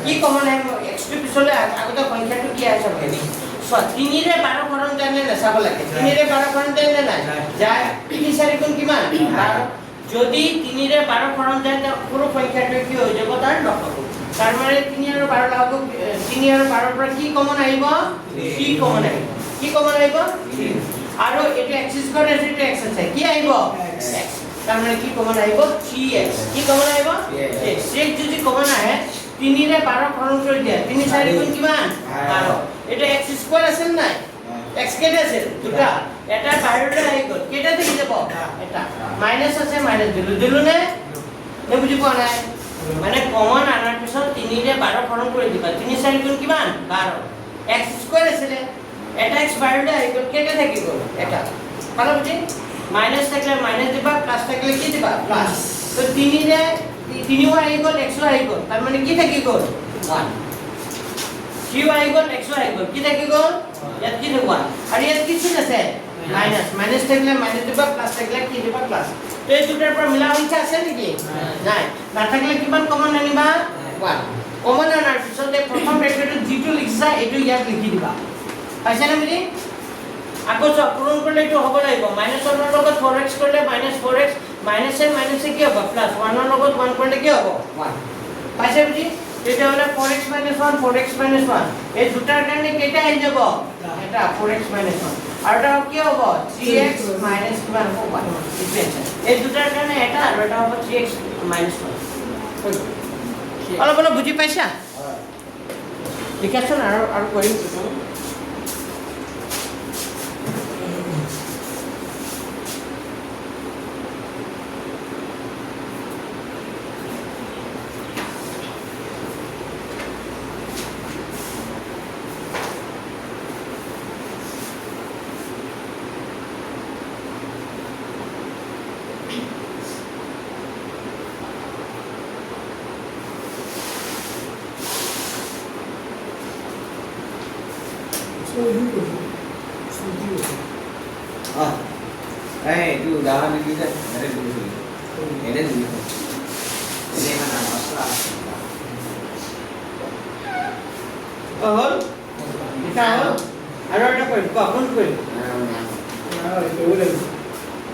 কি কমন আহিব x টু পিছলে আগতে সংখ্যাটো কি আছে ভাবি সো 3 ৰে 12 হৰণ যায় না চাব লাগে 3 ৰে 12 হৰণ যায় না যায় 3 4 গুণ কিমান 12 যদি 3 ৰে 12 হৰণ যায় তা পুৰো সংখ্যাটো কি হৈ যাব তাৰ লসাগু তাৰ মানে 3 আৰু 12 লসাগু 3 আৰু 12 পৰা কি কমন আহিব কি কমন আহিব কি কমন আহিব আৰু এটো x² আছে এটো x আছে কি আহিব x তাৰ মানে কি কমন আহিব 3x কি কমন আহিব x যদি কমন আহে 3 ৰে 12 হৰণ কৰি দিয়া 3 4 গুণ কিমান 12 এটা x² আছে নাই x কেটা আছে দুটা এটা বাইরে আহি গল কেটা থেকে যাব এটা মাইনাস আছে মাইনাস দিলু নে নে বুঝি কোৱা নাই মানে কমন আনাৰ পিছত 3 ৰে 12 হৰণ কৰি দিবা 3 4 গুণ কিমান 12 x² আছে এটা x বাইরে আহি গল কেটা থেকে গল এটা ভালো বুঝি মাইনাস থাকলে মাইনাস দিবা প্লাস থাকলে কি দিবা প্লাস তো 3 রে 3 আহি গল x আহি গল তার মানে কি থাকি গল 1 3 আহি গল x আহি গল কি থাকি গল ইয়াত কি থাকবা আৰু ইয়াত কিছু আছে মাইনাস মাইনাস থাকলে মাইনাস দিবা প্লাস থাকলে কি দিবা প্লাস তো এই দুটাৰ পৰা মিলা সংখ্যা আছে নেকি নাই না থাকলে কিমান কমন আনিবা 1 কমন আনাৰ পিছত প্ৰথম ৰেটটো যিটো লিখছা এটো ইয়াত লিখি দিবা পাইছা না বুজি আকৌ পূৰণ কৰিলে এটো হ'ব লাগিব -1 ৰ লগত 4x কৰিলে -4x মাইনাস কি হ'ব প্লাস 1 ৰ লগত 1 কৰিলে কি হ'ব 1 পাইছা বুজি এটা হলো 4x - 1 4x - 1 এই দুটাৰ কাৰণে কেটা আহি যাব এটা 4x - 1 আৰু এটা কি হ'ব 3x - 1 হ'ব ইকুয়েশন এই দুটাৰ কাৰণে এটা আৰু এটা হ'ব 3x - 1 অলপ অলপ বুজি পাইছা লিখাছন আৰু কৰিম itu udahan lagi kan ada dulu ini dulu ini mana masalah হল লিখা হল আৰু এটা কৰিম কোন কৰিম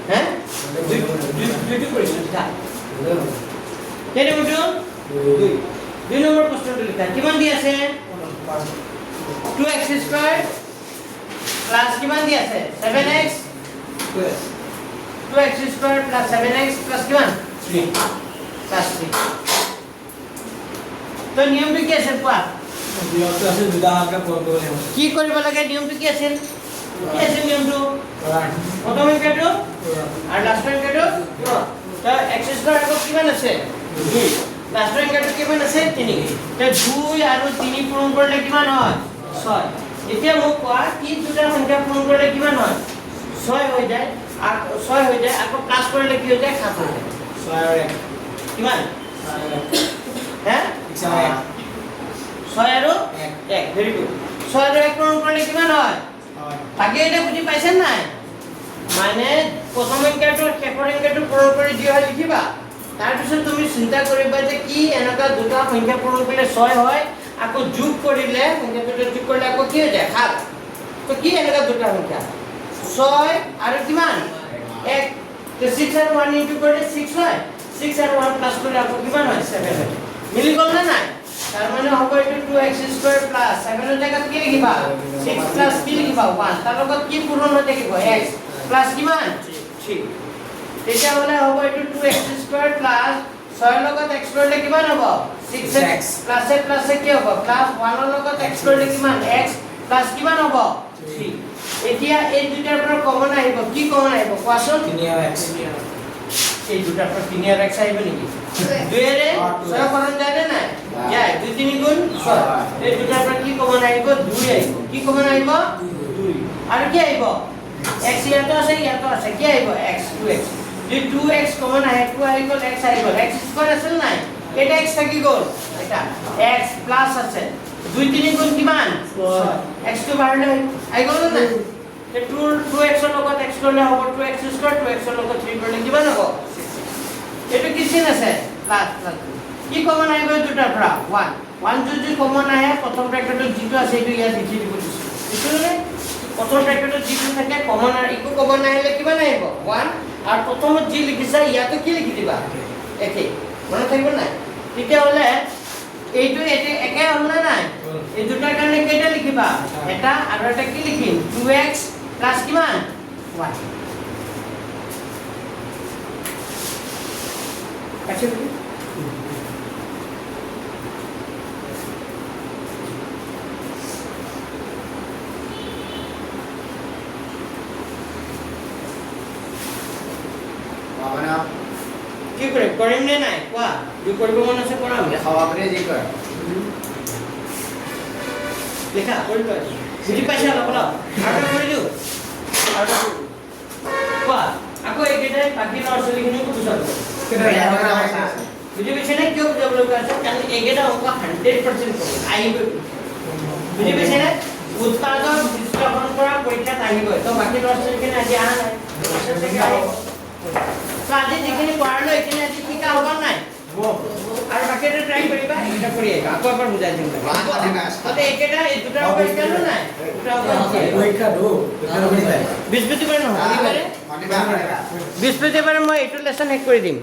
হ্যাঁ দুইটো কৰিছো লিখা কেনে বুঝো দুই নম্বৰ প্ৰশ্নটো লিখা কিমান দি আছে 2x² প্লাস কিমান দি আছে 7x 2x² plus 7x plus কিমান 3 plus 3 তো নিয়মটো কি আছে কোৱা নিয়মটো আছে দুটা আঁকা পূৰণ কৰিব লাগিব কি কৰিব লাগে নিয়মটো কি আছে নিয়মটো প্ৰথম সংখ্যাটো আৰু লাষ্ট সংখ্যাটো তো x² আগত কিমান আছে 2 লাষ্ট সংখ্যাটো কিমান আছে 3 তো 2 আৰু 3 পূৰণ কৰিলে কিমান হয় 6 এতিয়া মোক কোৱা কি দুটা সংখ্যা পূৰণ কৰিলে কিমান হয় 6 হৈ যায় আকৌ 6 হৈ যায় আকৌ প্লাস কৰিলে কি হৈ যায় 7 হৈ যায় 6 আৰু 1 কিমান হে 6 আৰু 1 ভেৰি গুড 6 আৰু 1 পূৰণ কৰিলে কিমান হয় বাকি এটা বুজি পাইছেন নাই মানে প্ৰথম সংখ্যাটো শেষৰ সংখ্যাটো পূৰণ কৰি দিয়া হয় লিখিবা তাৰ পিছত তুমি চিন্তা কৰিবা যে কি এনেকা দুটা সংখ্যা পূৰণ কৰিলে 6 হয় আকৌ যোগ কৰিলে সংখ্যাটো যোগ কৰিলে আকৌ কি হৈ যায় 7 তো কি এনেকা দুটা সংখ্যা 6 আৰু কিমান 1 তো 6 আৰু 1 ইনটু কৰিলে 6 হয় 6 আৰু 1 প্লাস কৰি আকৌ কিমান হয় 7 হয় মিলি গল না নাই তাৰ মানে হ'ব এইটো 2x² প্লাস 7 ৰ জায়গাত কি লিখিবা 6 প্লাস কি লিখিবা 1 তাৰ লগত কি পূৰণ হৈ থাকিব x প্লাস কিমান 3 তেতিয়া হলে হ'ব এইটো 2x² প্লাস 6 ৰ লগত x কৰিলে কিমান হ'ব 6x প্লাস এ প্লাস এ কি হ'ব প্লাস 1 ৰ লগত x কৰিলে কিমান x প্লাস কিমান হ'ব 3 এতিয়া এই দুটাৰ পৰা কমন আহিব কি কমন আহিব কোৱাচোন 3x এই দুটাৰ পৰা 3x আহিব নেকি 2 ৰে 6 কৰণ যায় নে নাই যায় 2 3 গুণ 6 এই দুটাৰ পৰা কি কমন আহিব 2 আহিব কি কমন আহিব 2 আৰু কি আহিব x ইয়াতো আছে কি আহিব x 2x যদি 2x কমন আহে 2 আহি গ'ল x আহি গ'ল x স্কয়ার আছিল নাই এটা x থাকি গ'ল এটা x প্লাস আছে 2 3 গুণ কিমান 6 x তো বাহিৰলৈ আহি গ'ল না তে 2x ৰ লগত x কৰিলে হ'ব 2x স্কয়াৰ 2x ৰ লগত 3 কৰিলে কিমান হ'ব এটা কি চিন আছে প্লাস প্লাস কি কমন আহিব দুটাৰ পৰা 1 যদি কমন আহে প্ৰথম ব্ৰ্যাকেটত যেটো আছে এইটো ইয়াত লিখি দিব দিছো এইটোনে প্ৰথম ব্ৰ্যাকেটত যেটো থাকে কমন আৰু ইকো কমন আহিলে কিমান আহিব 1 আৰু প্ৰথমত যি লিখিছা ইয়াতো কি লিখি দিবা একে মনত থাকিব না তেতিয়া হলে এইটো একে একে হ'ল না নাই এই দুটাৰ কাৰণে কেইটা লিখিবা এটা আৰু এটা কি লিখিম 2x প্লাস কিমান 1 আছে কি বাবনা কি কৰে কৰিম নে নাই কোৱা যদি কৰিব মন আছে কৰাম খাওয়া পৰে যে কৰ লেখা কৰি লোৱা বুজি পাইছা অলপ অলপ আৰু কৰি দিও আৰু কোৱা আকৌ একেটাই বাকি ল'ৰা ছোৱালীখিনিকো বুজাব বুজি পাইছে নে কিয় বুজাবলৈ কৈ আছে কাৰণ একেটা অংক 100% কৰিব আহিব বুজি পাইছে নে উৎপাদক বিশ্লেষণ কৰা পৰীক্ষাত আহিবই তো বাকি ল'ৰা ছোৱালীখিনি আজি অহা নাই তো আজি যিখিনি পঢ়ালো এইখিনি আজি শিকা হ'ব নাই আৰু বাকি এটা ট্ৰাই কৰিবা এটা কৰি আকৌ এবাৰ বুজাই দিম তাতে একেটা এই দুটা পৰীক্ষা নো নাই দুটা পৰীক্ষা দো বৃহস্পতিবাৰে নহয় বৃহস্পতিবাৰে মই এইটো লেসন শেষ কৰি দিম